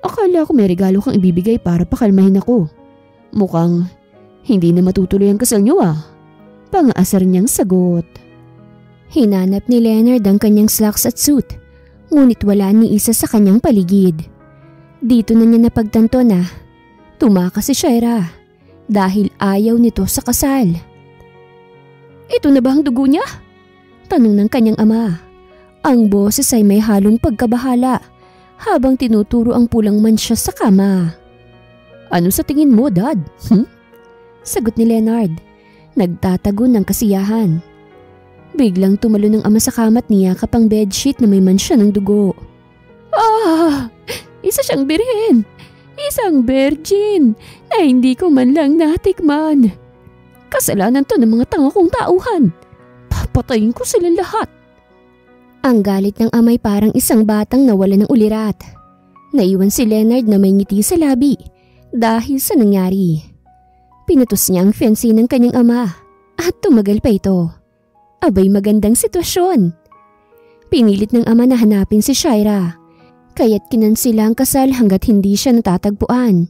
akala ko may regalo kang ibibigay para pakalmahin ako. Mukhang hindi na matutuloy ang kasal niyo ah. Pang-aasar niyang sagot. Hinanap ni Leonard ang kanyang slacks at suit, ngunit wala ni isa sa kanyang paligid. Dito na niya napagtanto na tumakas si Shaira dahil ayaw nito sa kasal. Ito na ba ang dugo niya? Tanong ng kanyang ama. Ang boses ay may halong pagkabahala habang tinuturo ang pulang mantsa sa kama. Ano sa tingin mo, Dad? Sagot ni Leonard. nagtatago ng kasiyahan. Biglang tumalo ng ama sa kama at niyakap ang bedsheet na may mansya ng dugo. Isa siyang birhen! Isang virgin na hindi ko man lang natikman. Kasalanan to ng mga tanga kong tauhan. Papatayin ko sila lahat. Ang galit ng amay parang isang batang nawala ng ulirat. Naiwan si Leonard na may ngiti sa labi dahil sa nangyari. Pinutos niya ang fiancé ng kanyang ama at tumagal pa ito. Abay magandang sitwasyon. Pinilit ng ama na hanapin si Shaira. Kaya't kinansila ang kasal hanggat hindi siya natatagpuan.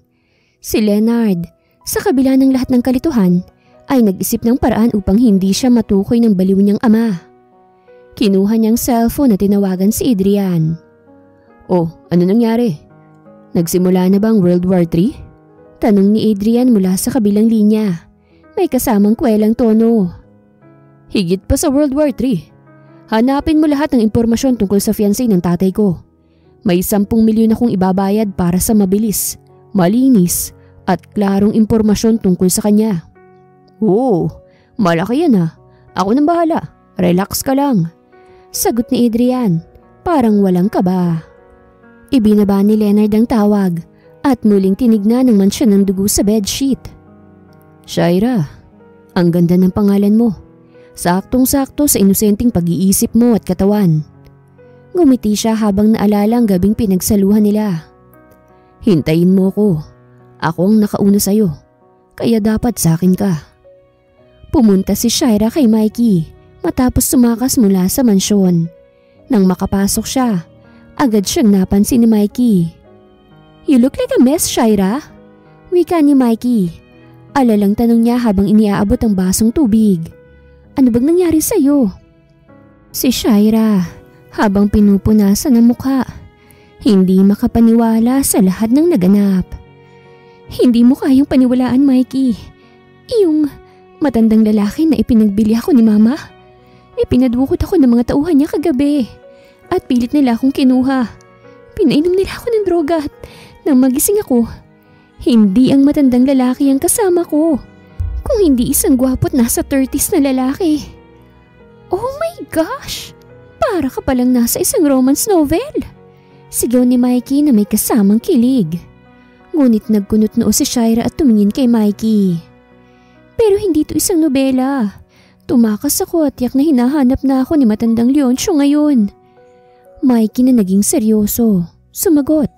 Si Leonard, sa kabila ng lahat ng kalituhan, ay nag-isip ng paraan upang hindi siya matukoy ng baliw niyang ama. Kinuha niyang cellphone at tinawagan si Adrian. Oh, ano nangyari? Nagsimula na bang World War III? Tanong ni Adrian mula sa kabilang linya. May kasamang kwelang tono. Higit pa sa World War III. Hanapin mo lahat ng impormasyon tungkol sa fiancé ng tatay ko. May 10 milyon akong ibabayad para sa mabilis, malinis at klarong impormasyon tungkol sa kanya. Oh, malaki yan ha. Ako nang bahala. Relax ka lang. Sagot ni Adrian, parang walang kaba. Ibinaba ni Leonard ang tawag at muling tinignan ng mansya ng dugo sa bedsheet. Shaira, ang ganda ng pangalan mo. Saktong-sakto sa inosenteng pag-iisip mo at katawan. Ngumiti siya habang naalala ang gabing pinagsaluhan nila. Hintayin mo ko. Ako ang nakauna sa'yo. Kaya dapat sa akin ka. Pumunta si Shaira kay Mikey matapos sumakas mula sa mansyon. Nang makapasok siya, agad siyang napansin ni Mikey. You look like a mess, Shaira. Wika ni Mikey. Alalang tanong niya habang iniaabot ang basong tubig. Ano bang nangyari sa'yo? Si Shaira, habang pinupunasan ang mukha, hindi makapaniwala sa lahat ng naganap. Hindi mo kayang paniwalaan, Mikey. Yung matandang lalaki na ipinagbili ako ni Mama. Ipinadukot ako ng mga tauhan niya kagabi at pilit nila akong kinuha. Pinainom nila ako ng droga at nang magising ako, hindi ang matandang lalaki ang kasama ko. Kung hindi isang gwapo't nasa 30s na lalaki. Oh my gosh! Para ka palang nasa isang romance novel. Sigaw ni Mikey na may kasamang kilig. Ngunit nagkunot noo si Shaira at tumingin kay Mikey. Pero hindi ito isang nobela. Tumakas ako at tiyak na hinahanap na ako ni matandang Leoncio ngayon. Mikey na naging seryoso. Sumagot.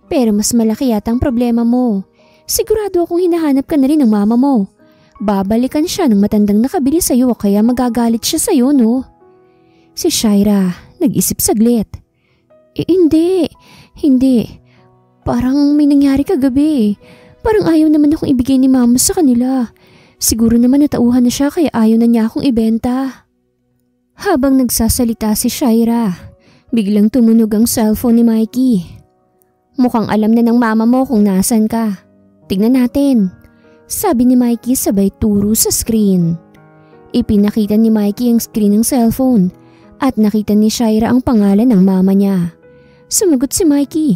Pero mas malaki yata ang problema mo. Sigurado akong hinahanap ka na rin ng mama mo. Babalikan siya ng matandang nakabili sa'yo kaya magagalit siya sa'yo, no? Si Shaira nag-isip saglit. Hindi. Parang may nangyari kagabi. Parang ayaw naman akong ibigay ni mama sa kanila. Siguro naman natauhan na siya kaya ayaw na niya akong ibenta. Habang nagsasalita si Shaira, biglang tumunog ang cellphone ni Mikey. Mukhang alam na ng mama mo kung nasan ka. Tingnan natin, sabi ni Mikey sabay turo sa screen. Ipinakita ni Mikey ang screen ng cellphone at nakita ni Shaira ang pangalan ng mama niya. Sumagot si Mikey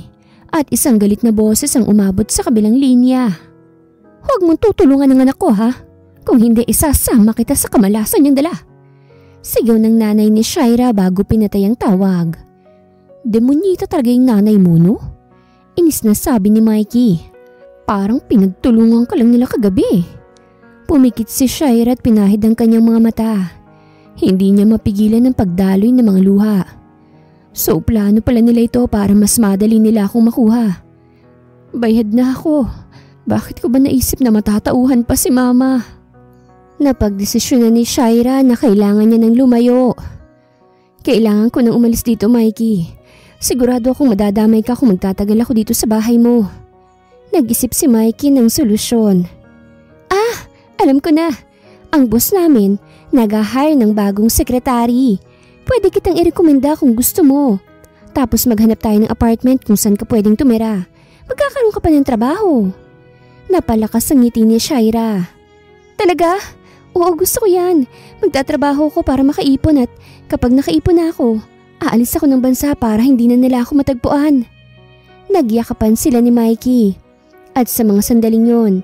at isang galit na boses ang umabot sa kabilang linya. Huwag mong tutulungan ang anak ko ha, kung hindi isasama kita sa kamalasan niyang dala. Sigaw ng nanay ni Shaira bago pinatay ang tawag. Demonyita talaga yung nanay mo, no? Inis na sabi ni Mikey. Parang pinagtulungan ka lang nila kagabi. Pumikit si Shaira at pinahid ang kanyang mga mata. Hindi niya mapigilan ang pagdaloy ng mga luha. So plano pala nila ito para mas madali nila akong makuha. Bayad na ako. Bakit ko ba naisip na matatauhan pa si mama? Napagdesisyonan ni Shaira na kailangan niya ng lumayo. Kailangan ko nang umalis dito, Mikey. Sigurado akong madadamay ka kung magtatagal ako dito sa bahay mo. Nag-isip si Mikey ng solusyon. Alam ko na. Ang boss namin nag-hire ng bagong sekretary. Pwede kitang irekomenda kung gusto mo. Tapos maghanap tayo ng apartment kung saan ka pwedeng tumira. Magkakaroon ka pa ng trabaho. Napalakas ang ngiti ni Shaira. Talaga? Oo, gusto ko yan. Magtatrabaho ko para makaipon at kapag nakaipon na ako, aalis ako ng bansa para hindi na nila ako matagpuan. Nagyakapan sila ni Mikey. At sa mga sandaling yon,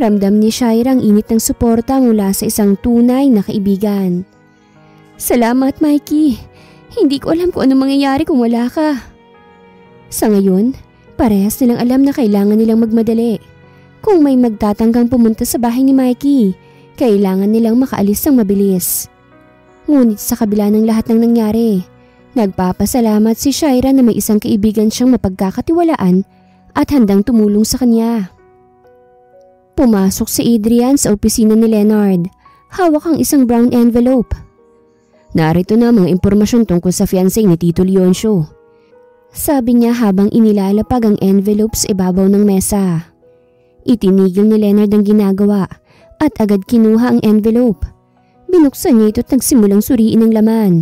Ramdam ni Shaira ang init ng suporta mula sa isang tunay na kaibigan. Salamat, Mikey. Hindi ko alam kung anong mangyayari kung wala ka. Sa ngayon, parehas nilang alam na kailangan nilang magmadali. Kung may magtatanggang pumunta sa bahay ni Mikey, kailangan nilang makaalis ng mabilis. Ngunit sa kabila ng lahat ng nangyari, nagpapasalamat si Shaira na may isang kaibigan siyang mapagkakatiwalaan at handang tumulong sa kanya. Pumasok si Adrian sa opisina ni Leonard. Hawak ang isang brown envelope. Narito na mga impormasyon tungkol sa fiancé ni Tito Leoncio. Sabi niya habang inilalapag ang envelope sa ibabaw ng mesa. Itinigil ni Leonard ang ginagawa at agad kinuha ang envelope. Binuksan niya ito at nagsimulang suriin ang laman.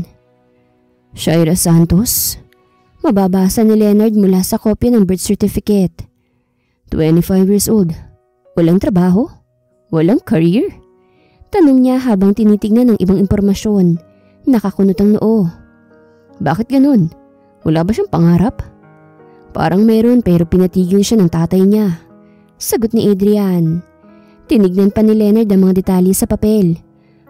Shaira Santos? Mababasa ni Leonard mula sa kopya ng birth certificate. 25 years old. Walang trabaho? Walang career? Tanong niya habang tinitignan ng ibang impormasyon. Nakakunot ang noo. Bakit ganun? Wala ba siyang pangarap? Parang meron pero pinatigil siya ng tatay niya. Sagot ni Adrian. Tinignan pa ni Leonard ang mga detalye sa papel.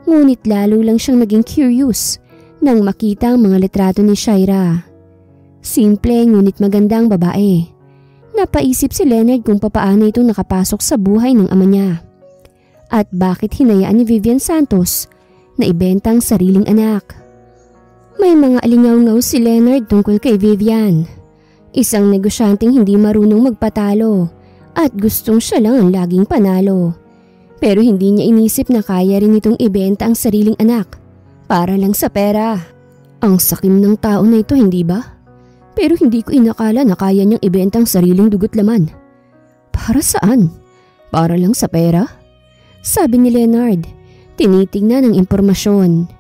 Ngunit lalo lang siyang naging curious nang makita ang mga litrato ni Shaira. Simple ngunit magandang babae. Napaisip si Leonard kung papaano itong nakapasok sa buhay ng ama niya. At bakit hinayaan ni Vivian Santos na ibenta ang sariling anak. May mga alingaw-ngaw si Leonard tungkol kay Vivian. Isang negosyanteng hindi marunong magpatalo at gustong siya lang ang laging panalo. Pero hindi niya inisip na kaya rin itong ibenta ang sariling anak para lang sa pera. Ang sakim ng tao na ito, hindi ba? Pero hindi ko inakala na kaya niyang ibenta ang sariling dugot laman. Para saan? Para lang sa pera? Sabi ni Leonard, tinitingnan ang impormasyon.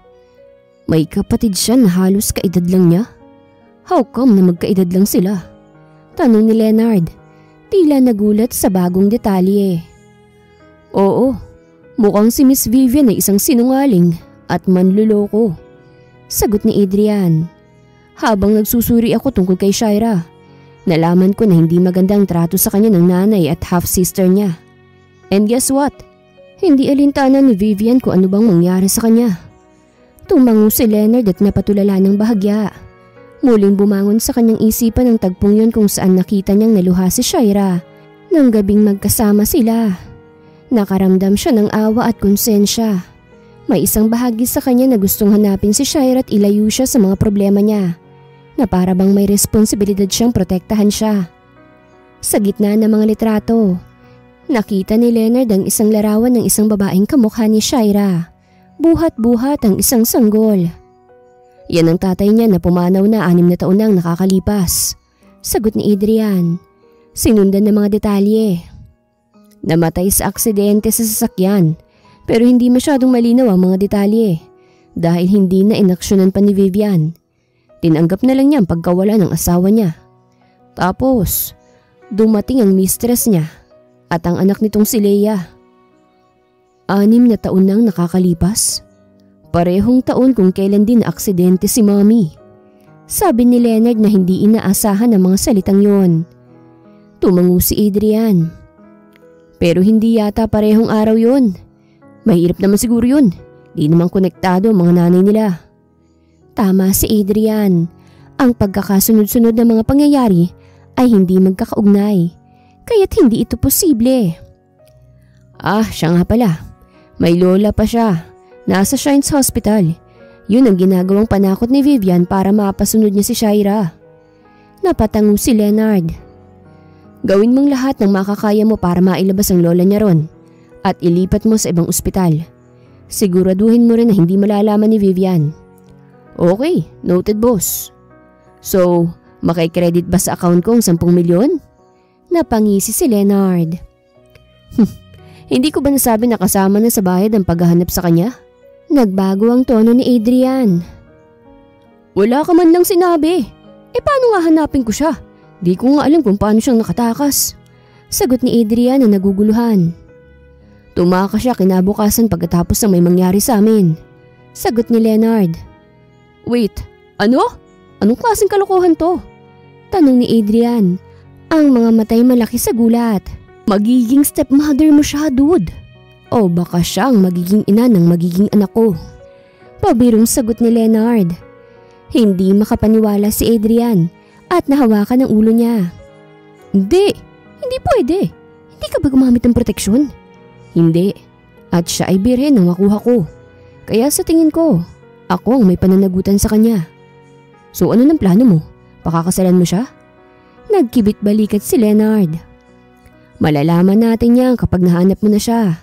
May kapatid siya na halos kaedad lang niya. How come na magkaedad lang sila? Tanong ni Leonard, tila nagulat sa bagong detalye. Oo, mukhang si Miss Vivian ay isang sinungaling at manluloko. Sagot ni Adrian. Habang nagsusuri ako tungkol kay Shaira, nalaman ko na hindi magandang trato sa kanya ng nanay at half-sister niya. And guess what? Hindi alintana ni Vivian kung ano bang mangyari sa kanya. Tumango si Leonard at napatulala ng bahagya. Muling bumangon sa kanyang isipan ang tagpong yun kung saan nakita niyang naluha si Shaira nang gabing magkasama sila. Nakaramdam siya ng awa at konsensya. May isang bahagi sa kanya na gustong hanapin si Shaira at ilayo siya sa mga problema niya, na para bang may responsibilidad siyang protektahan siya. Sa gitna ng mga litrato, nakita ni Leonard ang isang larawan ng isang babaeng kamukha ni Shaira. Buhat-buhat ang isang sanggol. Yan ang tatay niya na pumanaw na 6 na taon nang nakakalipas. Sagot ni Adrian. Sinundan ng mga detalye. Namatay sa aksidente sa sasakyan pero hindi masyadong malinaw ang mga detalye dahil hindi na inaksyonan pa ni Vivian. Tinanggap na lang niya ang pagkawala ng asawa niya. Tapos, dumating ang mistress niya at ang anak nitong si Leia. 6 na taon nang nakakalipas. Parehong taon kung kailan din aksidente si Mommy. Sabi ni Leonard na hindi inaasahan ang mga salitang yon. Tumango si Adrian. Pero hindi yata parehong araw yon. Mahirap naman siguro yun. Di naman konektado ang mga nanay nila. Tama si Adrian. Ang pagkakasunod-sunod ng mga pangyayari ay hindi magkakaugnay. Kaya't hindi ito posible. Siya nga pala. May lola pa siya. Nasa Shines Hospital. Yun ang ginagawang panakot ni Vivian para mapasunod niya si Shaira. Napatango si Leonard. Gawin mong lahat ng makakaya mo para mailabas ang lola niya ron at ilipat mo sa ibang ospital. Siguraduhin mo rin na hindi malalaman ni Vivian. Okay, noted boss. So, makikredit ba sa account ko ang 10 milyon? Napangisi si Leonard. Hindi ko ba nasabi na kasama na sa bayad ang paghahanap sa kanya? Nagbago ang tono ni Adrian. Wala ka man lang sinabi. Paano nga hanapin ko siya? Di ko nga alam kung paano siyang nakatakas. Sagot ni Adrian na naguguluhan. Tumakas siya kinabukasan pagkatapos ng may mangyari sa amin. Sagot ni Leonard. Wait, ano? Anong klaseng kalokohan to? Tanong ni Adrian. Ang mga matay malaki sa gulat. Magiging stepmother mo siya, dude. O baka siya ang magiging ina ng magiging anak ko. Pabirong sagot ni Leonard. Hindi makapaniwala si Adrian at nahawakan ang ulo niya. Hindi pwede. Hindi ka ba gumamit ng proteksyon? Hindi. At siya ay birhen nang makuha ko. Kaya sa tingin ko, ako ang may pananagutan sa kanya. So ano ng plano mo? Pakakasalan mo siya? Nagkibit balikat si Leonard. Malalaman natin yan kapag nahanap mo na siya.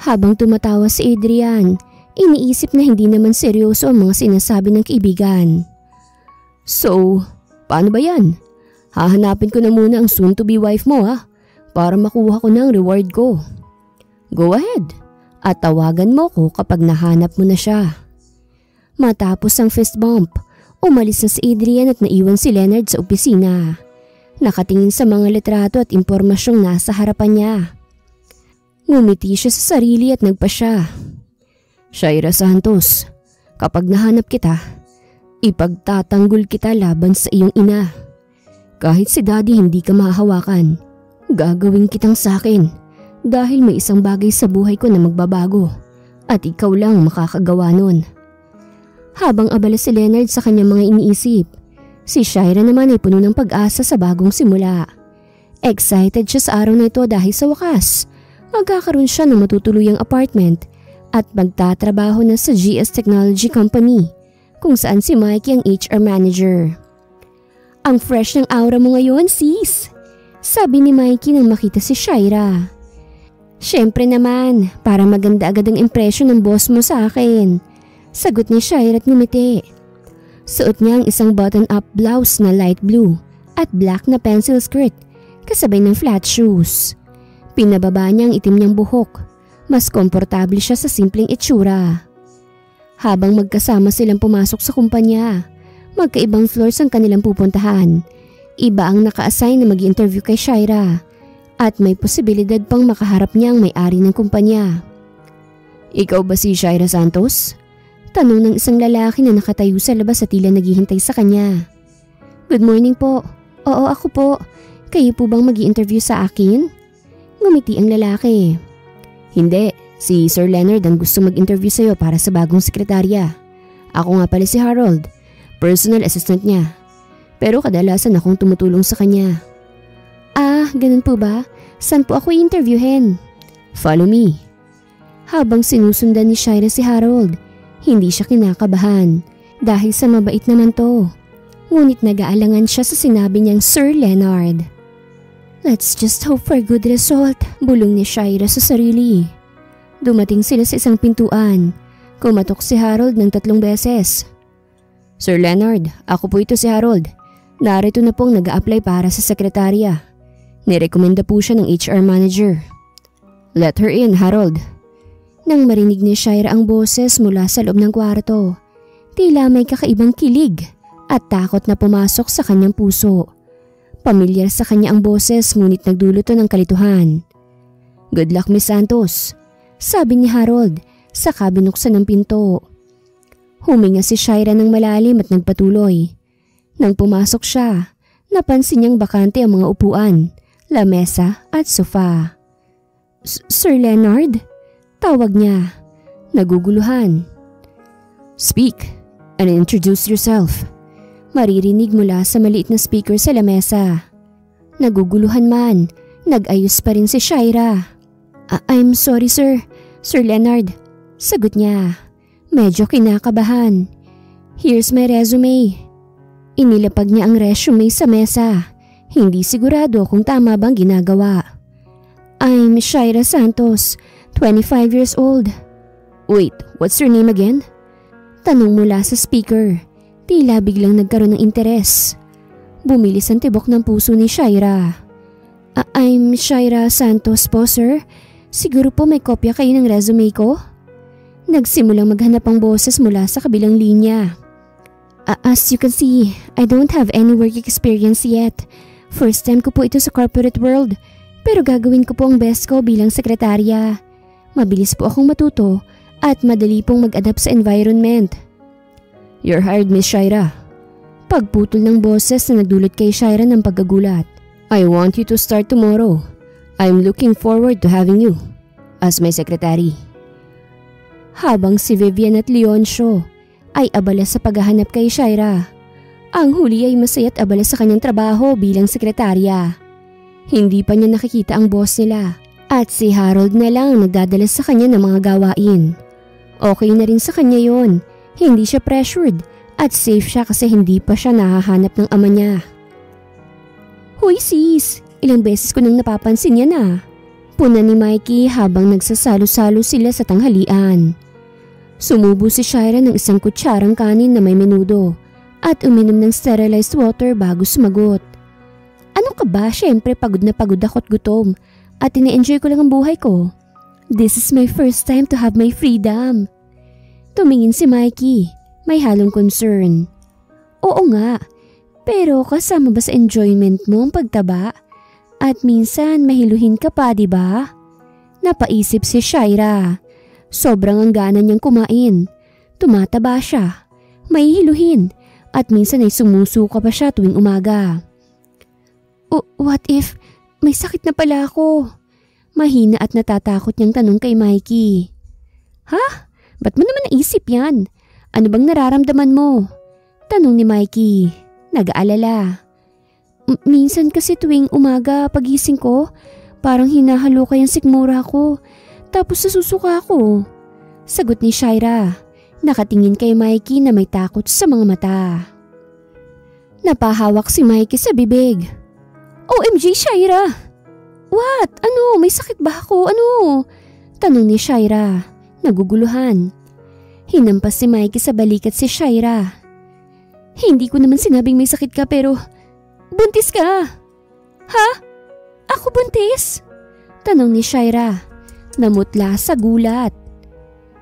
Habang tumatawa si Adrian, iniisip na hindi naman seryoso ang mga sinasabi ng kaibigan. So, paano ba yan? Hahanapin ko na muna ang soon-to-be wife mo para makuha ko ng reward ko. Go ahead at tawagan mo ko kapag nahanap mo na siya. Matapos ang fist bump, umalis na si Adrian at naiwan si Leonard sa opisina. Nakatingin sa mga litrato at impormasyong nasa harapan niya. Ngumiti siya sa sarili at nagpasya. Shaira Santos, kapag nahanap kita, ipagtatanggol kita laban sa iyong ina. Kahit si daddy hindi ka mahahawakan, gagawin kitang sakin dahil may isang bagay sa buhay ko na magbabago at ikaw lang makakagawa nun. Habang abala si Leonard sa kanyang mga iniisip, si Shaira naman ay puno ng pag-asa sa bagong simula. Excited siya sa araw na ito dahil sa wakas, magkakaroon siya ng matutuluyang apartment at magtatrabaho na sa GS Technology Company kung saan si Mikey ang HR manager. Ang fresh ng aura mo ngayon, sis, sabi ni Mikey nang makita si Shaira. Siyempre naman, para maganda agad ang impression ng boss mo sa akin, sagot ni Shaira at ngumiti. Suot niya ang isang button-up blouse na light blue at black na pencil skirt kasabay ng flat shoes. Pinababa niya ang itim niyang buhok. Mas komportable siya sa simpleng itsura. Habang magkasama silang pumasok sa kumpanya, magkaibang floors ang kanilang pupuntahan. Iba ang naka-assign na mag-interview kay Shaira at may posibilidad pang makaharap niya ang may-ari ng kumpanya. Ikaw ba si Shaira Santos? Tanong ng isang lalaki na nakatayo sa labas at tila naghihintay sa kanya. Good morning po. Oo, ako po. Kayo po bang mag-i-interview sa akin? Ngumiti ang lalaki. Hindi, si Sir Leonard ang gusto mag-interview sa'yo para sa bagong sekretarya. Ako nga pala si Harold, personal assistant niya. Pero kadalasan akong tumutulong sa kanya. Ah, ganun po ba? Saan po ako i-interviewin? Follow me. Habang sinusundan ni Shaira si Harold, hindi siya kinakabahan dahil sa mabait naman to. Ngunit nag-aalangan siya sa sinabi niyang Sir Leonard. Let's just hope for a good result, bulong ni Shaira sa sarili. Dumating sila sa isang pintuan. Kumatok si Harold ng 3 beses. Sir Leonard, ako po ito si Harold. Narito na pong nag-a-apply para sa sekretarya. Nirekomenda po siya ng HR manager. Let her in, Harold. Nang marinig ni Shaira ang boses mula sa loob ng kwarto, tila may kakaibang kilig at takot na pumasok sa kanyang puso. Pamilyar sa kanya ang boses ngunit nagdulot ng kalituhan. Good luck, Miss Santos, sabi ni Harold saka binuksan ng pinto. Huminga si Shaira ng malalim at nagpatuloy. Nang pumasok siya, napansin niyang bakante ang mga upuan, lamesa at sofa. Sir Leonard? Tawag niya. Naguguluhan. Speak and introduce yourself. Maririnig mula sa maliit na speaker sa lamesa. Naguguluhan man, nag-ayos pa rin si Shaira. I'm sorry sir, Sir Leonard. Sagot niya. Medyo kinakabahan. Here's my resume. Inilapag niya ang resume sa mesa. Hindi sigurado kung tama bang ginagawa. I'm Shaira Santos, 25 years old. Wait, what's your name again? Tanong mula sa speaker. Tila biglang nagkaroon ng interes. Bumilis ang tibok ng puso ni Shaira. I'm Shaira Santos po, sir. Siguro po may kopya kayo ng resume ko? Nagsimulang maghanap ang boses mula sa kabilang linya. As you can see, I don't have any work experience yet. First time ko po ito sa corporate world, pero gagawin ko po ang best ko bilang sekretarya. Mabilis po akong matuto at madali pong mag-adapt sa environment. You're hired, Miss Shaira. Pagputol ng boses na nagdulot kay Shaira ng pagkagulat. I want you to start tomorrow. I'm looking forward to having you as my secretary. Habang si Vivian at Leoncio ay abala sa paghahanap kay Shaira, ang Huli ay masaya at abala sa kanyang trabaho bilang sekretarya. Hindi pa niya nakikita ang boss nila at si Harold na lang ang nagdadala sa kanya ng mga gawain. Okay na rin sa kanya yon, hindi siya pressured at safe siya kasi hindi pa siya nahahanap ng ama niya. Hoy sis, ilang beses ko nang napapansin yan ah. Puna ni Mikey habang nagsasalo-salo sila sa tanghalian. Sumubo si Shaira ng isang kutsarang kanin na may menudo at uminom ng sterilized water bago sumagot. Ano ka ba? Siyempre pagod na pagod ako at gutom at ine-enjoy ko lang ang buhay ko. This is my first time to have my freedom. Tumingin si Mikey, may halong concern. Oo nga. Pero kasama ba sa enjoyment mo ang pagtaba? At minsan mahiluhin ka pa, di ba? Napaisip si Shaira. Sobrang ang gana niyang kumain. Tumataba siya, mahihiluhin, at minsan ay sumusuka pa siya tuwing umaga. What if may sakit na pala ako? Mahina at natatakot niyang tanong kay Mikey. Ha? Ba't mo naman naisip yan? Ano bang nararamdaman mo? Tanong ni Mikey. Nag-aalala. Minsan kasi tuwing umaga pagising ko, parang hinahalo yung sikmura ko, tapos nasusuka ako. Sagot ni Shaira, nakatingin kay Mikey na may takot sa mga mata. Napahawak si Mikey sa bibig. OMG Shaira! What? Ano? May sakit ba ako? Ano? Tanong ni Shaira, naguguluhan. Hinampas si Mikey sa balikat si Shaira. Hindi ko naman sinabing may sakit ka pero buntis ka. Ha? Ako buntis? Tanong ni Shaira. Namutla sa gulat.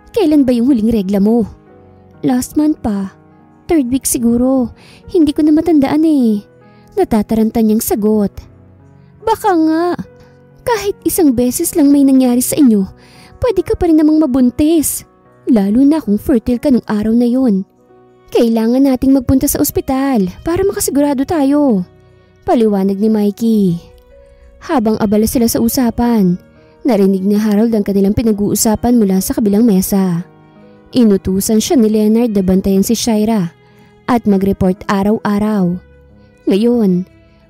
Kailan ba yung huling regla mo? Last month pa. 3rd week siguro. Hindi ko na matandaan eh. Natataranta niyang sagot. Baka nga. Kahit isang beses lang may nangyari sa inyo, pwede ka pa rin namang mabuntis. Lalo na kung fertile ka nung araw na yon. Kailangan nating magpunta sa ospital para makasigurado tayo. Paliwanag ni Mikey. Habang abala sila sa usapan, narinig ni Harold ang kanilang pinag-uusapan mula sa kabilang mesa. Inutusan siya ni Leonard na bantayan si Shaira at mag-report araw-araw. Ngayon,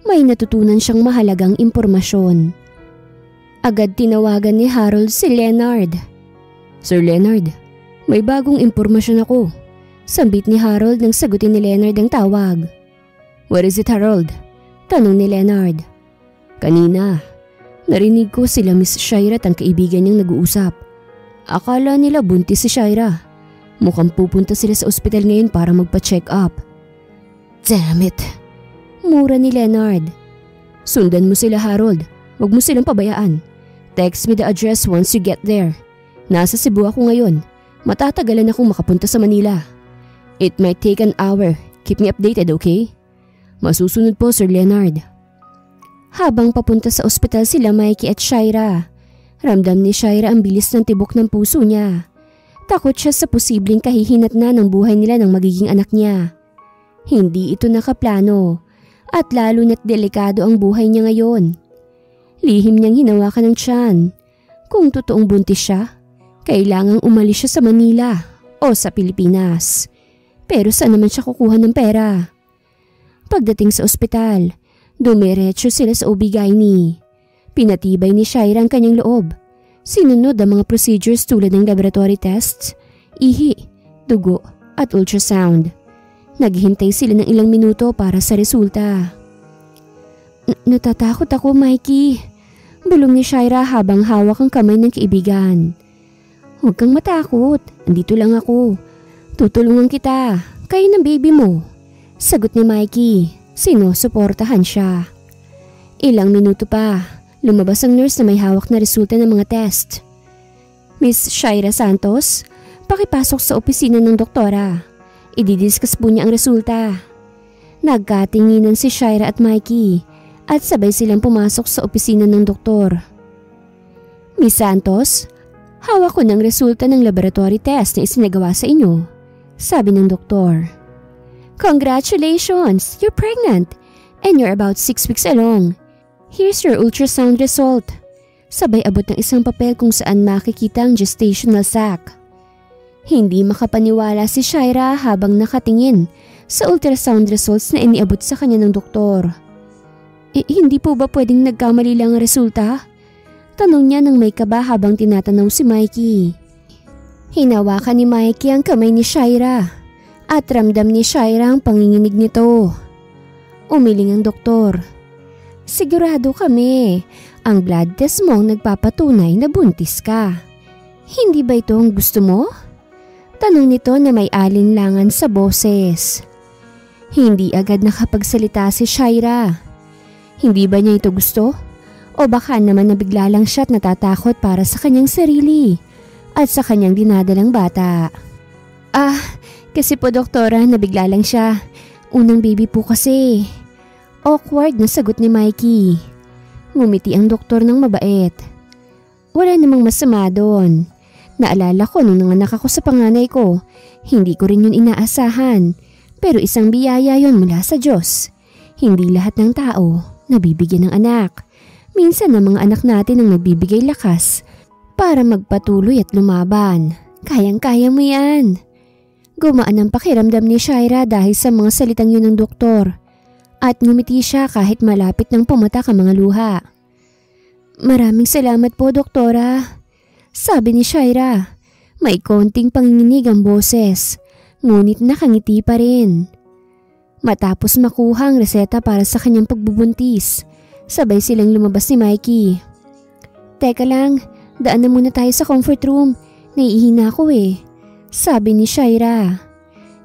may natutunan siyang mahalagang impormasyon. Agad tinawagan ni Harold si Leonard. Sir Leonard, may bagong impormasyon ako. Sambit ni Harold nang sagutin ni Leonard ang tawag. What is it, Harold? Tanong ni Leonard. Kanina, narinig ko sila Miss Shaira at ang kaibigan niyang nag-uusap. Akala nila buntis si Shaira. Mukhang pupunta sila sa ospital ngayon para magpa-check up. Damn it! Mura ni Leonard. Sundan mo sila, Harold. Huwag mo silang pabayaan. Text me the address once you get there. Nasa Cebu ako ngayon. Matatagalan akong makapunta sa Manila. It might take an hour. Keep me updated, okay? Masusunod po, Sir Leonard. Habang papunta sa ospital sila Mikey at Shaira, ramdam ni Shaira ang bilis ng tibok ng puso niya. Takot siya sa posibleng kahihinat na ng buhay nila ng magiging anak niya. Hindi ito nakaplano at lalo na't delikado ang buhay niya ngayon. Lihim niyang hinawakan ng tiyan. Kung totoong buntis siya, kailangang umalis siya sa Manila o sa Pilipinas. Pero saan naman siya kukuha ng pera? Pagdating sa ospital, dumiretso sila sa OB-GYN. Pinatibay ni Shaira ang kanyang loob. Sinunod ang mga procedures tulad ng laboratory tests, ihi, dugo at ultrasound. Naghintay sila ng ilang minuto para sa resulta. Natatakot ako, Mikey. Bulong ni Shaira habang hawak ang kamay ng kaibigan. Huwag kang matakot, andito lang ako. Tutulungan kita, kayo ng baby mo. Sagot ni Mikey, sinusuportahan siya. Ilang minuto pa, lumabas ang nurse na may hawak na resulta ng mga test. Miss Shaira Santos, pakipasok sa opisina ng doktora. Ididiscuss po niya ang resulta. Nagkatinginan si Shaira at Mikey at sabay silang pumasok sa opisina ng doktor. Miss Santos, hawak ko ng resulta ng laboratory test na isinagawa sa inyo, sabi ng doktor. Congratulations! You're pregnant and you're about 6 weeks along. Here's your ultrasound result. Sabay abot ng isang papel kung saan makikita ang gestational sac. Hindi makapaniwala si Shaira habang nakatingin sa ultrasound results na iniabot sa kanya ng doktor. Hindi po ba pwedeng nagkamali lang ang resulta? Tanong niya nang may kaba habang tinatanaw si Mikey. Hinawakan ni Mikey ang kamay ni Shaira at ramdam ni Shaira ang panginginig nito. Umiling ang doktor. Sigurado kami, ang blood test mo ang nagpapatunay na buntis ka. Hindi ba ito ang gusto mo? Tanong nito na may alinlangan sa boses. Hindi agad nakapagsalita si Shaira. Hindi ba niya ito gusto? O baka naman nabigla lang siya at natatakot para sa kanyang sarili at sa kanyang dinadalang bata. Kasi po doktora, nabigla lang siya. Unang baby po kasi. Awkward na sagot ni Mikey. Ngumiti ang doktor ng mabait. Wala namang masama doon. Naalala ko nung nanganak ako sa panganay ko, hindi ko rin yun inaasahan. Pero isang biyaya yun mula sa Diyos. Hindi lahat ng tao nabibigyan ng anak. Minsan ang mga anak natin ang nagbibigay lakas para magpatuloy at lumaban. Kayang-kaya mo yan. Gumaan ang pakiramdam ni Shaira dahil sa mga salitang yun ng doktor. At ngumiti siya kahit malapit nang pumatak ang mga luha. Maraming salamat po, doktora. Sabi ni Shaira. May konting panginginig ang boses, ngunit nakangiti pa rin. Matapos makuha ang reseta para sa kanyang pagbubuntis, sabay silang lumabas ni Mikey. Teka lang, daan na muna tayo sa comfort room. Naiihina ako eh. Sabi ni Shaira.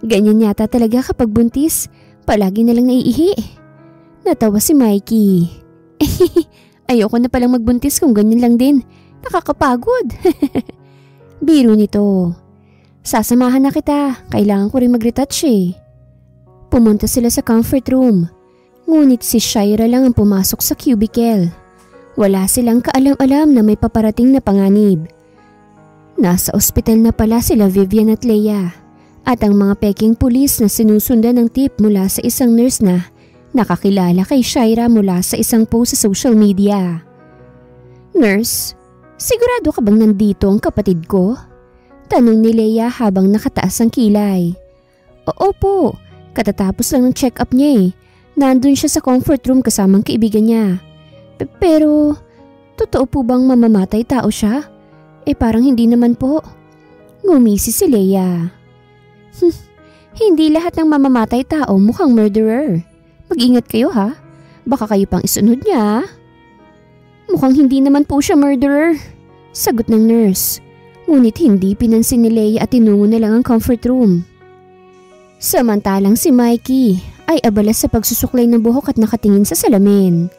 Ganyan yata talaga kapag buntis. Palagi na lang naiihi. Natawa si Mikey. Ayoko na palang magbuntis kung ganyan lang din. Nakakapagod. Biro nito. Sasamahan na kita. Kailangan ko rin mag-retouch eh. Pumunta sila sa comfort room. Ngunit si Shaira lang ang pumasok sa cubicle. Wala silang kaalam-alam na may paparating na panganib. Nasa ospital na pala sila Vivian at Leia. At ang mga peking pulis na sinusundan ng tip mula sa isang nurse na nakakilala kay Shaira mula sa isang post sa social media. Nurse, sigurado ka bang nandito ang kapatid ko? Tanong ni Leia habang nakataas ang kilay. Oo po, katatapos lang ng check-up niya eh. Nandun siya sa comfort room kasamang kaibigan niya. Pero, totoo po bang mamamatay tao siya? Parang hindi naman po. Ngumisi si Leia. Hindi lahat ng mamamatay tao mukhang murderer. Mag-ingat kayo ha. Baka kayo pang isunod niya. Mukhang hindi naman po siya murderer. Sagot ng nurse. Ngunit hindi pinansin ni Leia at tinungo na lang ang comfort room. Samantalang si Mikey ay abala sa pagsusuklay ng buhok at nakatingin sa salamin.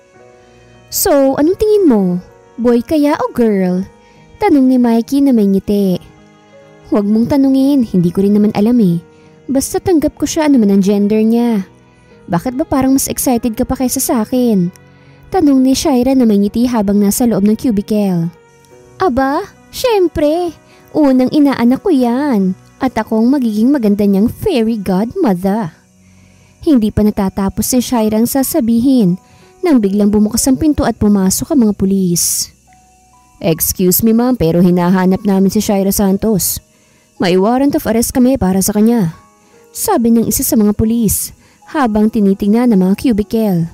So, anong tingin mo? Boy kaya o girl? Tanong ni Mikey na may ngiti. Huwag mong tanungin, hindi ko rin naman alam eh. Basta tanggap ko siya ano man ang gender niya. Bakit ba parang mas excited ka pa kaysa sa akin? Tanong ni Shaira na may ngiti habang nasa loob ng cubicle. Aba, syempre. Unang inaanak ko yan. At akong magiging maganda niyang fairy godmother. Hindi pa natatapos si Shaira ang sasabihin nang biglang bumukas ang pinto at pumasok ang mga pulis. Excuse me ma'am, pero hinahanap namin si Shaira Santos. May warrant of arrest kami para sa kanya. Sabi ng isa sa mga pulis habang tinitingnan ang mga cubicle.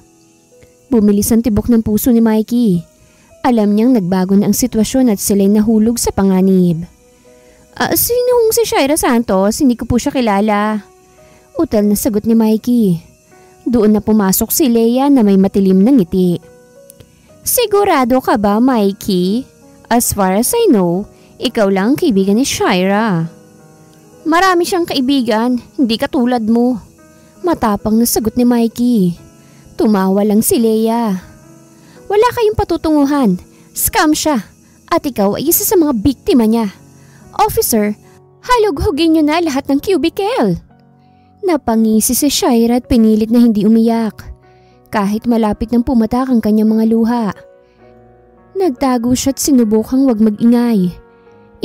Bumilis ang tibok ng puso ni Mikey. Alam niyang nagbago na ang sitwasyon at sila'y nahulog sa panganib. Sino si Shaira Santos? Hindi ko po siya kilala. Utal na sagot ni Mikey. Doon na pumasok si Leia na may matilim na ngiti. Sigurado ka ba, Mikey? As far as I know, ikaw lang ang kaibigan ni Shaira. Marami siyang kaibigan, hindi katulad mo. Matapang na sagot ni Mikey. Tumawa lang si Leia. Wala kayong patutunguhan. Scam siya. At ikaw ay isa sa mga biktima niya. Officer, halughugin niyo na lahat ng cubicle. Napangisi si Shaira at pinilit na hindi umiyak. Kahit malapit nang pumatak ang kanyang mga luha. Nagtago siya at sinubukang wag mag-ingay.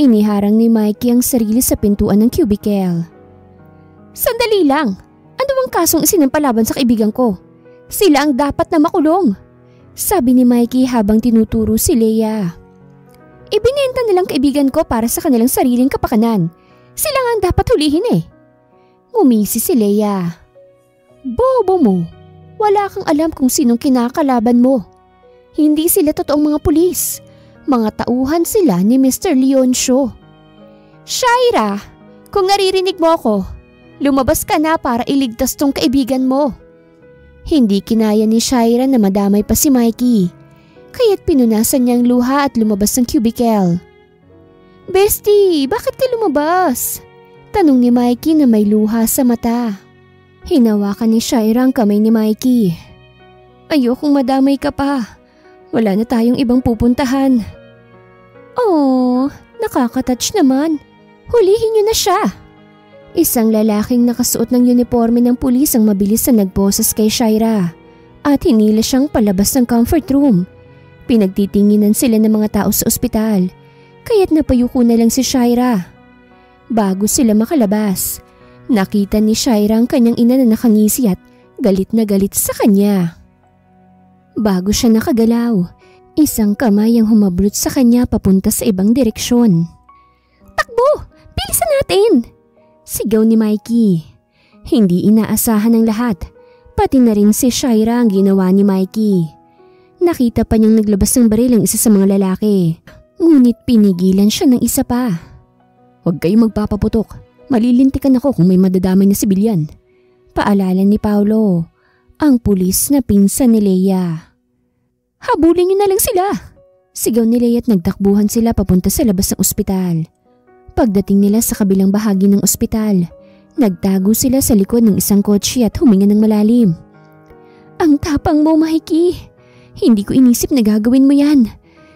Iniharang ni Mikey ang sarili sa pintuan ng cubicle. Sandali lang! Ano bang kasong isinampalaban sa kaibigan ko? Sila ang dapat na makulong. Sabi ni Mikey habang tinuturo si Leia. Ibinenta nilang kaibigan ko para sa kanilang sariling kapakanan. Sila nga ang dapat hulihin eh. Ngumisi si Leia. Bobo mo. Wala kang alam kung sinong kinakalaban mo. Hindi sila totoong mga pulis. Mga tauhan sila ni Mr. Leoncio. Shaira, kung naririnig mo ako, lumabas ka na para iligtas tong kaibigan mo. Hindi kinaya ni Shaira na madamay pa si Mikey, kaya't pinunasan niyang luha at lumabas ng cubicle. Bestie, bakit ka lumabas? Tanong ni Mikey na may luha sa mata. Hinawakan ni Shaira ang kamay ni Mikey. Ayokong madamay ka pa. Wala na tayong ibang pupuntahan. Oh, nakaka-touch naman. Hulihin niyo na siya. Isang lalaking nakasuot ng uniforme ng pulis ang mabilis na nagboses kay Shaira at hinila siyang palabas ng comfort room. Pinagtitinginan sila ng mga tao sa ospital, kaya't napayuko na lang si Shaira. Bago sila makalabas, nakita ni Shaira ang kanyang ina na nakangisi at galit na galit sa kanya. Bago siya nakagalaw, isang kamay ang humablot sa kanya papunta sa ibang direksyon. Takbo! Bilisan natin! Sigaw ni Mikey. Hindi inaasahan ng lahat, pati na rin si Shaira ang ginawa ni Mikey. Nakita pa niyang naglabas ng baril ang isa sa mga lalaki, ngunit pinigilan siya ng isa pa. Huwag kayong magpapaputok, malilintikan ako kung may madadamay na sibilyan. Paalala ni Paolo, ang pulis na pinsan ni Leia. Habulin niyo na lang sila! Sigaw ni Leia at nagtakbuhan sila papunta sa labas ng ospital. Pagdating nila sa kabilang bahagi ng ospital, nagtago sila sa likod ng isang kotse at huminga ng malalim. Ang tapang mo, Mikey! Hindi ko inisip na gagawin mo yan.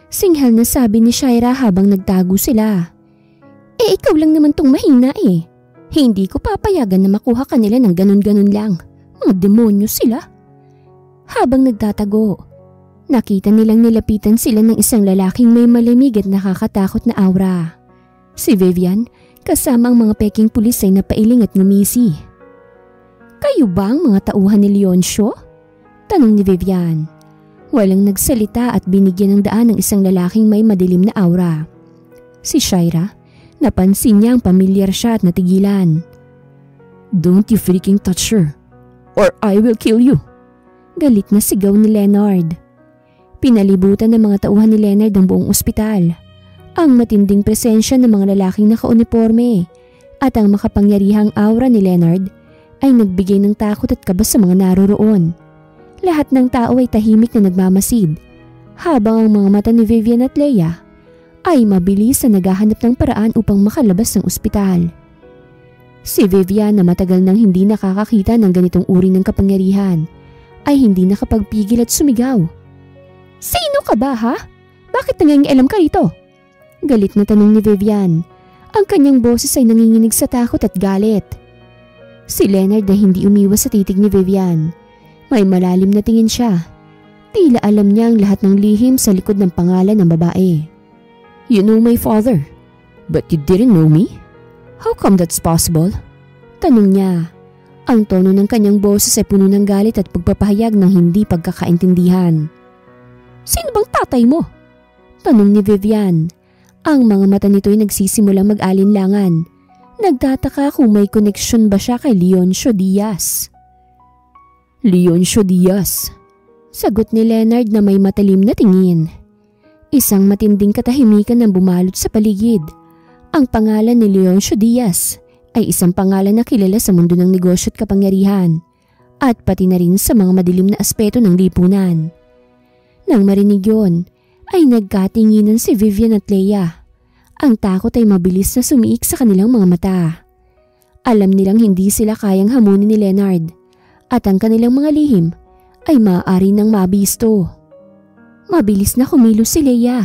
Singhal na sabi ni Shaira habang nagtago sila. Ikaw lang naman tong mahina eh. Hindi ko papayagan na makuha ka nila ng ganun-ganun lang. Mga demonyo sila. Habang nagtatago, nakita nilang nilapitan sila ng isang lalaking may malamig at nakakatakot na aura. Si Vivian, kasama ang mga peking pulis ay napailing at ngumisi. Kayo ba ang mga tauhan ni Leoncio? Tanong ni Vivian. Walang nagsalita at binigyan ng daan ng isang lalaking may madilim na aura. Si Shaira, napansin niya ang pamilyar siya at natigilan. Don't you freaking touch her, or I will kill you! Galit na sigaw ni Leonard. Pinalibutan ng mga tauhan ni Leonard ang buong ospital. Ang matinding presensya ng mga lalaking naka-uniforme at ang makapangyarihang aura ni Leonard ay nagbigay ng takot at kaba sa mga naroroon. Lahat ng tao ay tahimik na nagmamasid, habang ang mga mata ni Vivian at Leia ay mabilis na naghahanap ng paraan upang makalabas ng ospital. Si Vivian na matagal nang hindi nakakakita ng ganitong uri ng kapangyarihan ay hindi nakapagpigil at sumigaw. Sino ka ba ha? Bakit nangingialam ka rito? Galit na tanong ni Vivian. Ang kanyang boses ay nanginginig sa takot at galit. Si Leonard ay hindi umiwas sa titig ni Vivian. May malalim na tingin siya. Tila alam niya ang lahat ng lihim sa likod ng pangalan ng babae. You know my father, but you didn't know me? How come that's possible? Tanong niya. Ang tono ng kanyang boses ay puno ng galit at pagpapahayag ng hindi pagkakaintindihan. Sino bang tatay mo? Tanong ni Vivian. Ang mga mata nito ay nagsisimulang mag-alinlangan. Nagtataka kung may koneksyon ba siya kay Leoncio Diaz. Leoncio Diaz, sagot ni Leonard na may matalim na tingin. Isang matinding katahimikan ang bumalot sa paligid. Ang pangalan ni Leoncio Diaz ay isang pangalan na kilala sa mundo ng negosyo at kapangyarihan at pati na rin sa mga madilim na aspeto ng lipunan. Nang marinig yun, ay nagkatinginan si Vivian at Leia. Ang takot ay mabilis na sumiik sa kanilang mga mata. Alam nilang hindi sila kayang hamunin ni Leonard at ang kanilang mga lihim ay maaari nang mabisto. Mabilis na kumilos si Leia.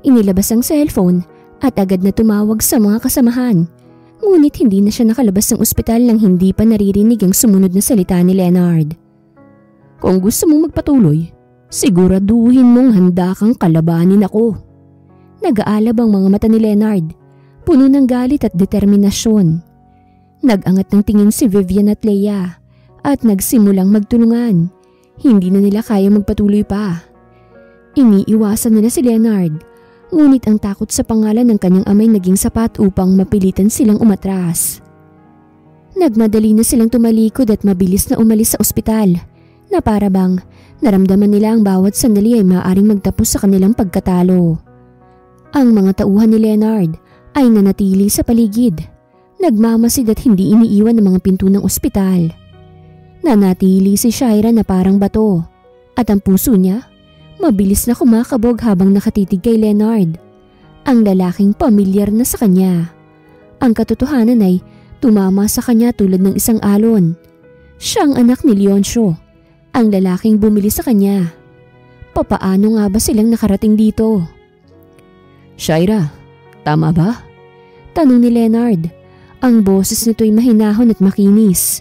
Inilabas ang cellphone at agad na tumawag sa mga kasamahan. Ngunit hindi na siya nakalabas ng ospital nang hindi pa naririnig ang sumunod na salita ni Leonard. Kung gusto mong magpatuloy, siguraduhin mong handa kang kalabanin ako. Nag-aalab ang mga mata ni Leonard, puno ng galit at determinasyon. Nag-angat ng tingin si Vivian at Leia at nagsimulang magtulungan. Hindi na nila kaya magpatuloy pa. Iniiwasan nila si Leonard, ngunit ang takot sa pangalan ng kanyang amay naging sapat upang mapilitan silang umatras. Nagmadali na silang tumalikod at mabilis na umalis sa ospital na para bang naramdaman nila ang bawat sandali ay maaaring magtapos sa kanilang pagkatalo. Ang mga tauhan ni Leonard ay nanatili sa paligid, nagmamasid at hindi iniiwan ng mga pinto ng ospital. Nanatili si Shaira na parang bato at ang puso niya mabilis na kumakabog habang nakatitig kay Leonard, ang lalaking pamilyar na sa kanya. Ang katotohanan ay tumama sa kanya tulad ng isang alon. Siyang anak ni Leoncio, ang lalaking bumili sa kanya. Papaano nga ba silang nakarating dito? Shaira, tama ba? Tanong ni Leonard. Ang boses nito'y mahinahon at makinis,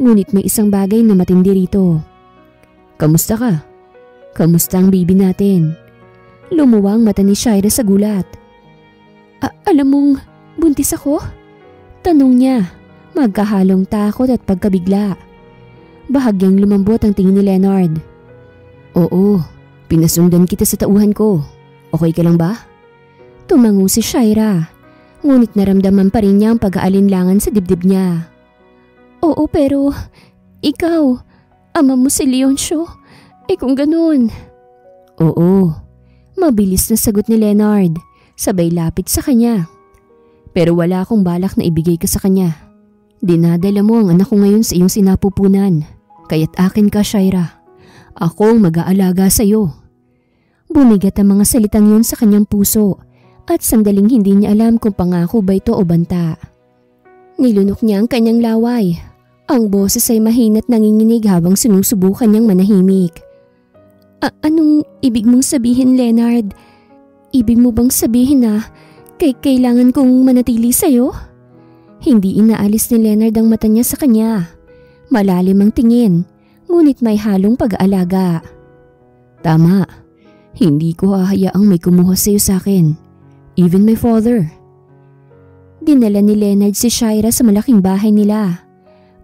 ngunit may isang bagay na matindi rito. Kamusta ka? Kamusta ang baby natin? Lumuwang mata ni Shaira sa gulat. Alam mong buntis ako? Tanong niya, magkahalong takot at pagkabigla. Bahagyang lumambot ang tingin ni Leonard. Oo, pinasundan kita sa tauhan ko. Okay ka lang ba? Tumango si Shaira, ngunit naramdaman pa rin niya ang pag-aalinlangan sa dibdib niya. Oo, pero ikaw, ama mo si Leoncio. Kung ganun. Oo. Mabilis na sagot ni Leonard, sabay lapit sa kanya. Pero wala akong balak na ibigay ka sa kanya. Dinadala mo ang anak ko ngayon sa iyong sinapupunan. Kaya't akin ka, Shaira. Ako ang mag-aalaga sa iyo. Bumigat ang mga salitang yun sa kanyang puso at sandaling hindi niya alam kung pangako ba ito o banta. Nilunok niya ang kanyang laway. Ang boses ay mahina't nanginginig habang sinusubukan niyang manahimik. Anong ibig mong sabihin, Leonard? Ibig mo bang sabihin na kailangan kong manatili sa'yo? Hindi inaalis ni Leonard ang mata niya sa kanya. Malalim ang tingin, ngunit may halong pag-aalaga. Tama, hindi ko hahayaang may kumuha sa'yo sa akin. Even my father. Dinala ni Leonard si Shaira sa malaking bahay nila.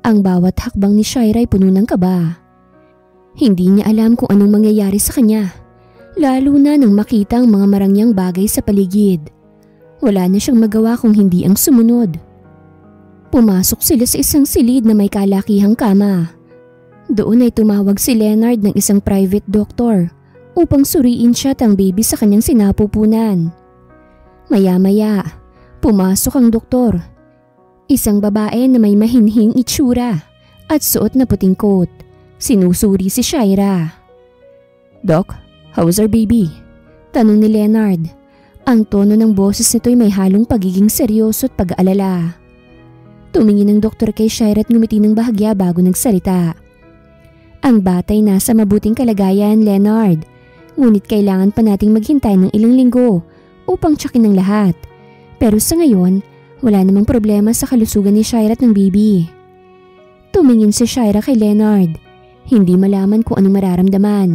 Ang bawat hakbang ni Shaira ay puno ng kaba. Hindi niya alam kung anong mangyayari sa kanya, lalo na nang makita ang mga marangyang bagay sa paligid. Wala na siyang magawa kung hindi ang sumunod. Pumasok sila sa isang silid na may kalakihang kama. Doon ay tumawag si Leonard ng isang private doctor upang suriin siya at ang baby sa kanyang sinapupunan. Maya-maya, pumasok ang doktor. Isang babae na may mahinhing itsura at suot na puting coat. Sinusuri si Shaira. Doc, how's our baby? Tanong ni Leonard. Ang tono ng boses nito'y may halong pagiging seryoso at pag-aalala. Tumingin ang doktor kay Shaira at ngumiti ng bahagya bago nagsalita. Ang bata'y nasa mabuting kalagayan, Leonard. Ngunit kailangan pa nating maghintay ng ilang linggo upang tsakin ng lahat. Pero sa ngayon, wala namang problema sa kalusugan ni Shaira at ng baby. Tumingin si Shaira kay Leonard. Hindi malaman kung anong mararamdaman.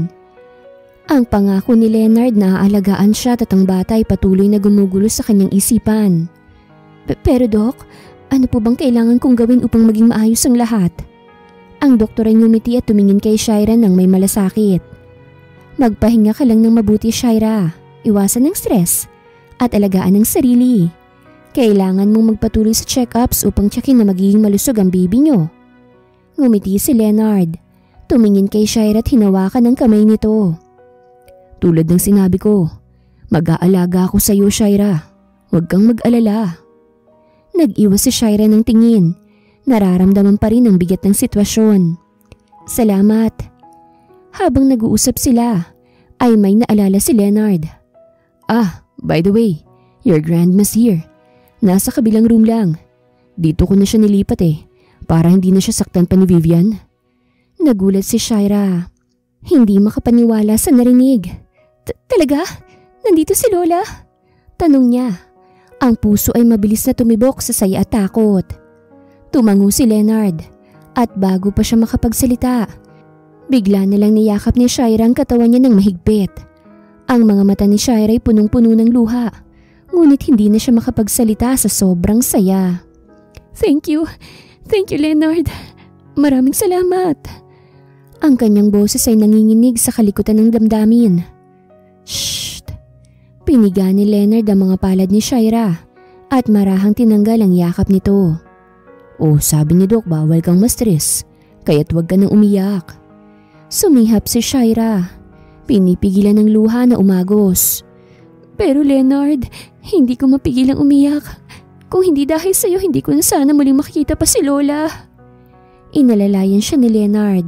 Ang pangako ni Leonard na aalagaan siya at ang bata ay patuloy na gumugulo sa kanyang isipan. Pero Doc, ano po bang kailangan kong gawin upang maging maayos ang lahat? Ang doktor ay ngumiti at tumingin kay Shaira nang may malasakit. Magpahinga ka lang ng mabuti, Shaira. Iwasan ng stress at alagaan ng sarili. Kailangan mong magpatuloy sa check-ups upang tsakin na magiging malusog ang baby niyo. Ngumiti si Leonard. Tumingin kay Shaira at hinawakan ang kamay nito. Tulad ng sinabi ko, mag-aalaga ako sa iyo, Shaira. Huwag kang mag-alala. Nag-iwas si Shaira ng tingin. Nararamdaman pa rin ang bigat ng sitwasyon. Salamat. Habang nag-uusap sila, ay may naalala si Leonard. By the way, your grandma's here. Nasa kabilang room lang. Dito ko na siya nilipat para hindi na siya saktan pa ni Vivian. Nagulat si Shaira. Hindi makapaniwala sa narinig. Talaga? Nandito si Lola? Tanong niya. Ang puso ay mabilis na tumibok sa saya at takot. Tumango si Leonard at bago pa siya makapagsalita, bigla na lang niyakap ni Shaira ang katawan niya ng mahigpit. Ang mga mata ni Shaira ay punong-puno ng luha, ngunit hindi na siya makapagsalita sa sobrang saya. Thank you Leonard. Maraming salamat. Ang kanyang boses ay nanginginig sa kalikutan ng damdamin. Piniga ni Leonard ang mga palad ni Shaira at marahang tinanggal ang yakap nito. "Oh, sabi ni Doc, bawal kang ma-stress, kaya't huwag ka nang umiyak." Sumihap si Shaira. Pinipigilan ng luha na umagos. "Pero Leonard, hindi ko mapigilang umiyak. Kung hindi dahil sa'yo, hindi ko na sana muling makikita pa si Lola." Inalalayan siya ni Leonard.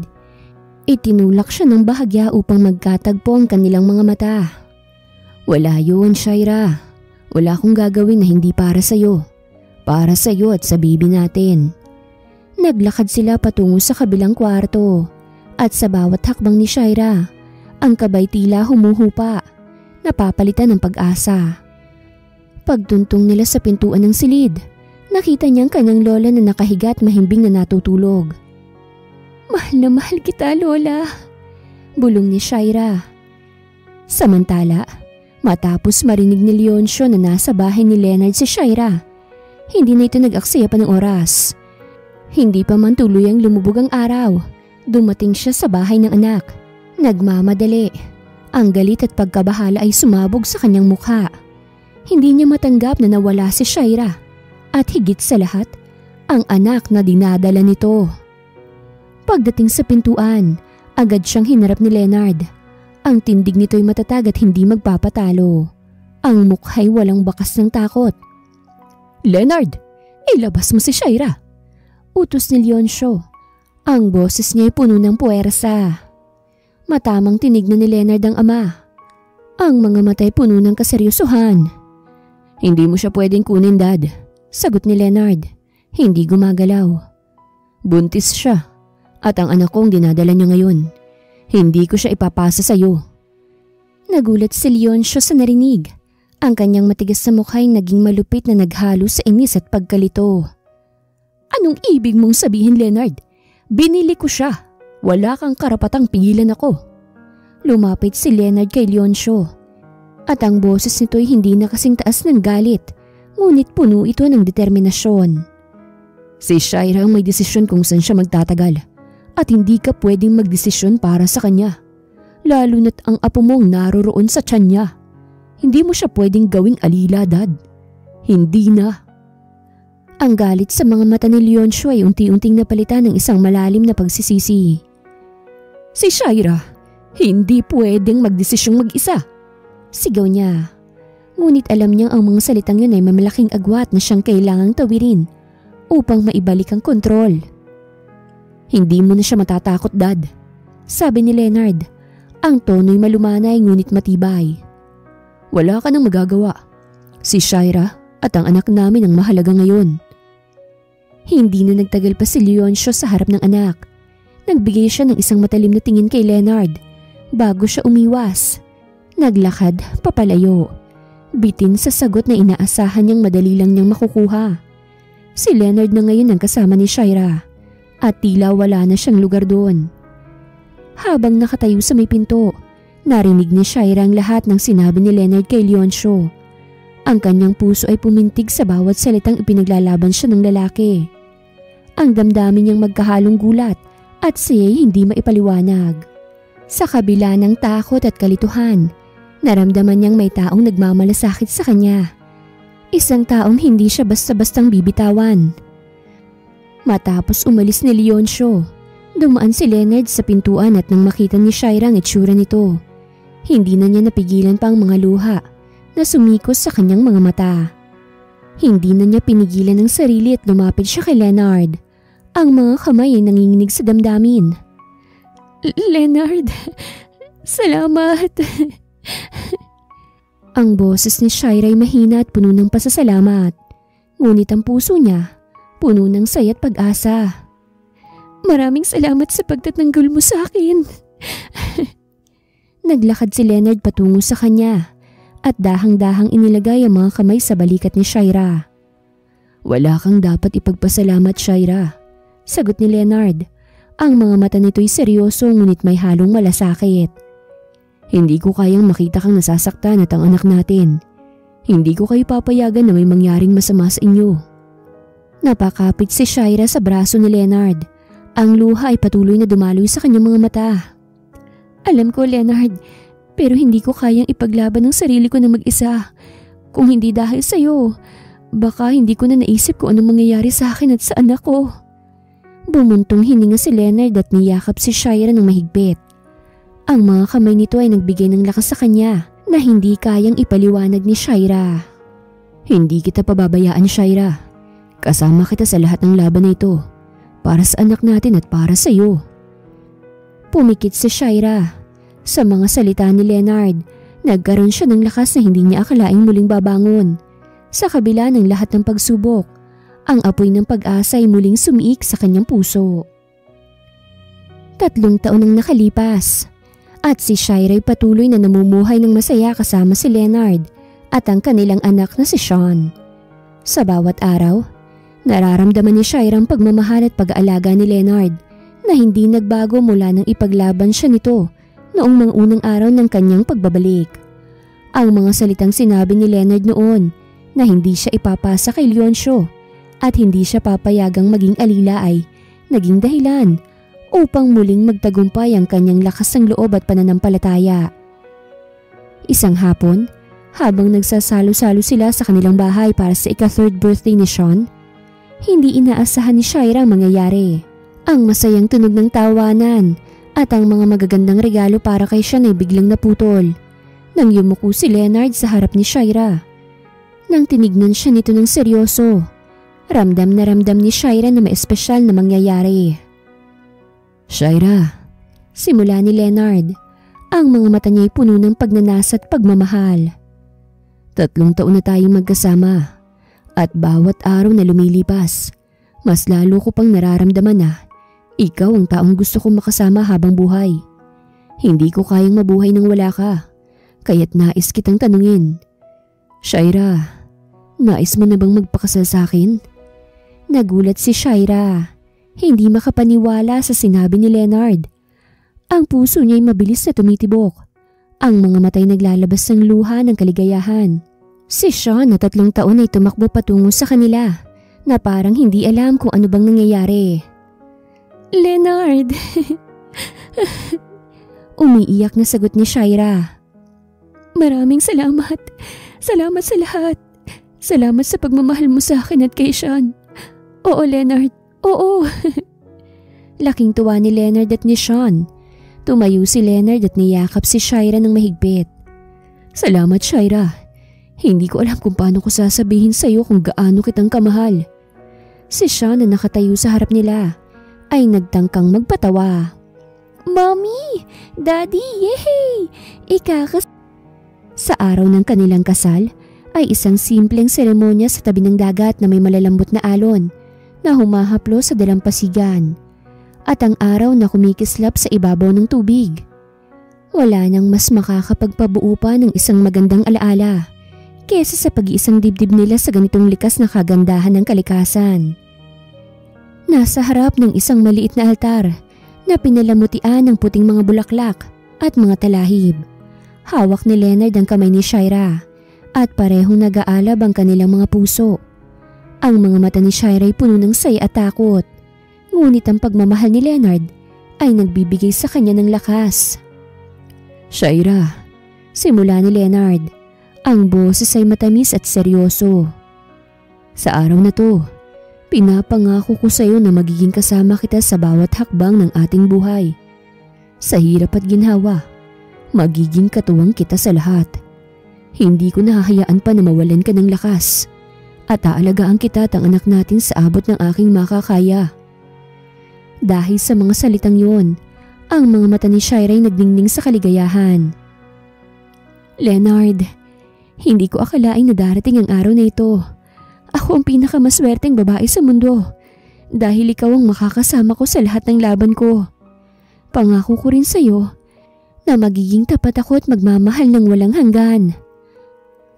Itinulak siya ng bahagya upang magkatagpo ang kanilang mga mata. "Wala yun, Shaira. Wala akong gagawin na hindi para sa'yo. Para sa'yo at sa baby natin." Naglakad sila patungo sa kabilang kwarto at sa bawat hakbang ni Shaira, ang kabay tila humuhupa, napapalitan ng pag-asa. Pagtuntong nila sa pintuan ng silid, nakita niyang kanyang lola na nakahiga at mahimbing na natutulog. "Mahal na mahal kita, Lola," bulong ni Shaira. Samantala, matapos marinig ni Leoncio na nasa bahay ni Leonard si Shaira, hindi na ito nag-aksaya pa ng oras. Hindi pa man tuluyang lumubog ang araw, dumating siya sa bahay ng anak. Nagmamadali. Ang galit at pagkabahala ay sumabog sa kanyang mukha. Hindi niya matanggap na nawala si Shaira at higit sa lahat, ang anak na dinadala nito. Pagdating sa pintuan, agad siyang hinarap ni Leonard. Ang tindig nito'y matatag at hindi magpapatalo. Ang mukha'y walang bakas ng takot. "Leonard, ilabas mo si Shaira," utos ni Leoncio. Ang boses niya'y puno ng puwersa. Matamang tinignan ni Leonard ang ama. Ang mga mata'y puno ng kaseryosohan. "Hindi mo siya pwedeng kunin, Dad," sagot ni Leonard. Hindi gumagalaw. "Buntis siya at ang anak kong dinadala niya ngayon. Hindi ko siya ipapasa sa'yo." Nagulat si Leoncio sa narinig. Ang kanyang matigas na mukha'y naging malupit na naghalo sa inis at pagkalito. "Anong ibig mong sabihin, Leonard? Binili ko siya. Wala kang karapatang pigilan ako." Lumapit si Leonard kay Leoncio. At ang boses nito'y hindi na kasing taas ng galit, ngunit puno ito ng determinasyon. "Si Shaira ang may desisyon kung saan siya magtatagal. At hindi ka pwedeng magdesisyon para sa kanya. Lalo na't ang apo mong naroroon sa tiyan niya. Hindi mo siya pwedeng gawing alila, Dad. Hindi na." Ang galit sa mga mata ni Leoncio ay unti-unting napalitan ng isang malalim na pagsisisi. "Si Shaira, hindi pwedeng magdesisyong mag-isa," sigaw niya. Ngunit alam niyang ang mga salitang yun ay mamalaking agwat na siyang kailangang tawirin upang maibalik ang kontrol. "Hindi mo na siya matatakot, Dad," sabi ni Leonard. Ang tono'y malumanay ngunit matibay. "Wala ka nang magagawa. Si Shaira at ang anak namin ang mahalaga ngayon." Hindi na nagtagal pa si Leoncio sa harap ng anak. Nagbigay siya ng isang matalim na tingin kay Leonard bago siya umiwas. Naglakad papalayo. Bitin sa sagot na inaasahan niyang madali lang niyang makukuha. Si Leonard na ngayon ang kasama ni Shaira at tila wala na siyang lugar doon. Habang nakatayo sa may pinto, narinig ni Shaira ang lahat ng sinabi ni Leonard kay Leoncio. Ang kanyang puso ay pumintig sa bawat salitang ipinaglalaban siya ng lalaki. Ang damdamin niyang magkahalong gulat at siya'y hindi maipaliwanag. Sa kabila ng takot at kalituhan, naramdaman niyang may taong nagmamalasakit sa kanya. Isang taong hindi siya basta-bastang bibitawan. Matapos umalis ni Leoncio, dumaan si Leonard sa pintuan at nang makita ni Shaira ang itsura nito, hindi na niya napigilan pa ang mga luha na sumikos sa kanyang mga mata. Hindi na niya pinigilan ang sarili at lumapit siya kay Leonard. Ang mga kamay ay nanginginig sa damdamin. "Leonard, salamat." Ang boses ni Shaira ay mahina at puno ng pasasalamat. Ngunit ang puso niya, puno ng saya at pag-asa. "Maraming salamat sa pagtatanggol mo sa akin." Naglakad si Leonard patungo sa kanya at dahang-dahang inilagay ang mga kamay sa balikat ni Shaira. "Wala kang dapat ipagpasalamat, Shaira," sagot ni Leonard. Ang mga mata nito'y seryoso ngunit may halong malasakit. "Hindi ko kayang makita kang nasasaktan at ang anak natin. Hindi ko kayo papayagan na may mangyaring masama sa inyo." Napakapit si Shaira sa braso ni Leonard. Ang luha ay patuloy na dumaloy sa kanyang mga mata. "Alam ko, Leonard, Pero hindi ko kayang ipaglaban ang sarili ko na mag-isa. Kung hindi dahil sa'yo, baka hindi ko na naisip kung anong mangyayari sa akin at sa anak ko. Bumuntong hininga si Leonard at niyakap si Shaira ng mahigpit. Ang mga kamay nito ay nagbigay ng lakas sa kanya na hindi kayang ipaliwanag ni Shaira. Hindi kita pababayaan, Shaira. Kasama kita sa lahat ng laban na ito. Para sa anak natin at para sa iyo. Pumikit si Shaira. Sa mga salita ni Leonard, nagkaroon siya ng lakas na hindi niya akalaing muling babangon. Sa kabila ng lahat ng pagsubok, ang apoy ng pag-asa ay muling sumiik sa kanyang puso. 3 taon ang nakalipas at si Shaira ay patuloy na namumuhay ng masaya kasama si Leonard at ang kanilang anak na si Sean. Sa bawat araw, nararamdaman ni Shaira ang pagmamahal at pag-aalaga ni Leonard na hindi nagbago mula nang ipaglaban siya nito noong mga unang araw ng kanyang pagbabalik. Ang mga salitang sinabi ni Leonard noon na hindi siya ipapasa kay Leoncio at hindi siya papayagang maging alila ay naging dahilan upang muling magtagumpay ang kanyang lakas ng loob at pananampalataya. Isang hapon, habang nagsasalo-salo sila sa kanilang bahay para sa ika-3rd birthday ni Sean, hindi inaasahan ni Shaira ang mangyayari. Ang masayang tunog ng tawanan at ang mga magagandang regalo para kay Sean ay biglang naputol nang yumuko si Leonard sa harap ni Shaira. Nang tinignan siya nito ng seryoso, ramdam ni Shaira na may espesyal na mangyayari. Shaira, simula ni Leonard, ang mga mata niya ay puno ng pagnanasa at pagmamahal. 3 taon na tayong magkasama at bawat araw na lumilipas, mas lalo ko pang nararamdaman na ikaw ang taong gusto kong makasama habang buhay. Hindi ko kayang mabuhay nang wala ka, kaya't nais kitang tanungin. Shaira, nais mo na bang magpakasal sa akin? Nagulat si Shaira, hindi makapaniwala sa sinabi ni Leonard. Ang puso niya ay mabilis na tumitibok. Ang mga matay naglalabas ng luha ng kaligayahan. Si Sean na 3 taon ay tumakbo patungo sa kanila na parang hindi alam kung ano bang nangyayari. Leonard! Umiiyak na sagot ni Shaira. Maraming salamat. Salamat sa lahat. Salamat sa pagmamahal mo sa akin at kay Sean. Oo, Leonard. Oo. Laking tuwa ni Leonard at ni Sean. Tumayo si Leonard at niyakap si Shaira ng mahigpit. Salamat, Shaira. Hindi ko alam kung paano ko sasabihin sa iyo kung gaano kitang kamahal. Si Sean na nakatayo sa harap nila ay nagtangkang magpatawa. Mommy! Daddy! Yehey! Sa araw ng kanilang kasal ay isang simpleng seremonya sa tabi ng dagat na may malalambot na alon na humahaplo sa dalampasigan at ang araw na kumikislap sa ibabaw ng tubig. Wala nang mas makakapagpabuo pa ng isang magandang alaala kesa sa pag-iisang dibdib nila sa ganitong likas na kagandahan ng kalikasan. Nasa harap ng isang maliit na altar na pinalamutian ng puting mga bulaklak at mga talahib. Hawak ni Leonard ang kamay ni Shaira at parehong nag-aalab ang kanilang mga puso. Ang mga mata ni Shaira ay puno ng saya at takot. Ngunit ang pagmamahal ni Leonard ay nagbibigay sa kanya ng lakas. Shaira, simula ni Leonard, ang boses ay matamis at seryoso. Sa araw na to, pinapangako ko sa iyo na magiging kasama kita sa bawat hakbang ng ating buhay. Sa hirap at ginhawa, magiging katuwang kita sa lahat. Hindi ko nahahayaan pa na mawalan ka ng lakas at aalagaan kita at ang anak natin sa abot ng aking makakaya. Dahil sa mga salitang yon, ang mga mata ni Shaira ay nagdingning sa kaligayahan. Leonard, hindi ko akalain na darating ang araw na ito. Ako ang pinakamaswerteng babae sa mundo dahil ikaw ang makakasama ko sa lahat ng laban ko. Pangako ko rin sa iyo na magiging tapat ako at magmamahal ng walang hanggan.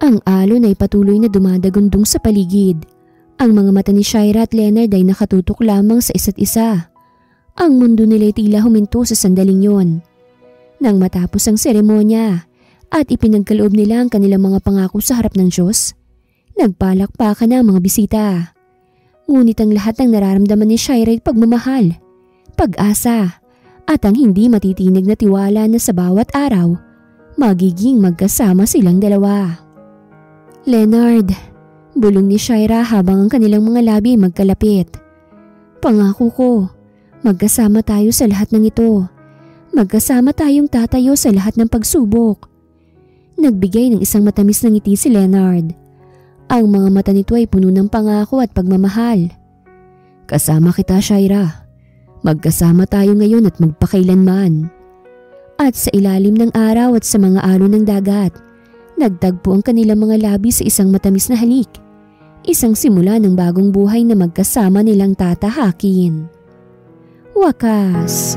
Ang alon ay patuloy na dumadagundong sa paligid. Ang mga mata ni Shaira at Leonard ay nakatutok lamang sa isa't isa. Ang mundo nila ay tila huminto sa sandaling yon. Nang matapos ang seremonya at ipinagkaloob nila ang kanilang mga pangako sa harap ng Diyos, nagpalakpakan na ang mga bisita. Ngunit ang lahat ng nararamdaman ni Shaira ay pagmamahal, pag-asa, at ang hindi matitinig na tiwala na sa bawat araw, magiging magkasama silang dalawa. Leonard, bulong ni Shaira habang ang kanilang mga labi ay magkalapit. Pangako ko, magkasama tayo sa lahat ng ito. Magkasama tayong tatayo sa lahat ng pagsubok. Nagbigay ng isang matamis na ngiti si Leonard. Ang mga mata nito ay puno ng pangako at pagmamahal. Kasama kita, Shaira. Magkasama tayo ngayon at magpakailanman. At sa ilalim ng araw at sa mga alon ng dagat, nagtagpo ang kanilang mga labi sa isang matamis na halik. Isang simula ng bagong buhay na magkasama nilang tatahakin. Wakas.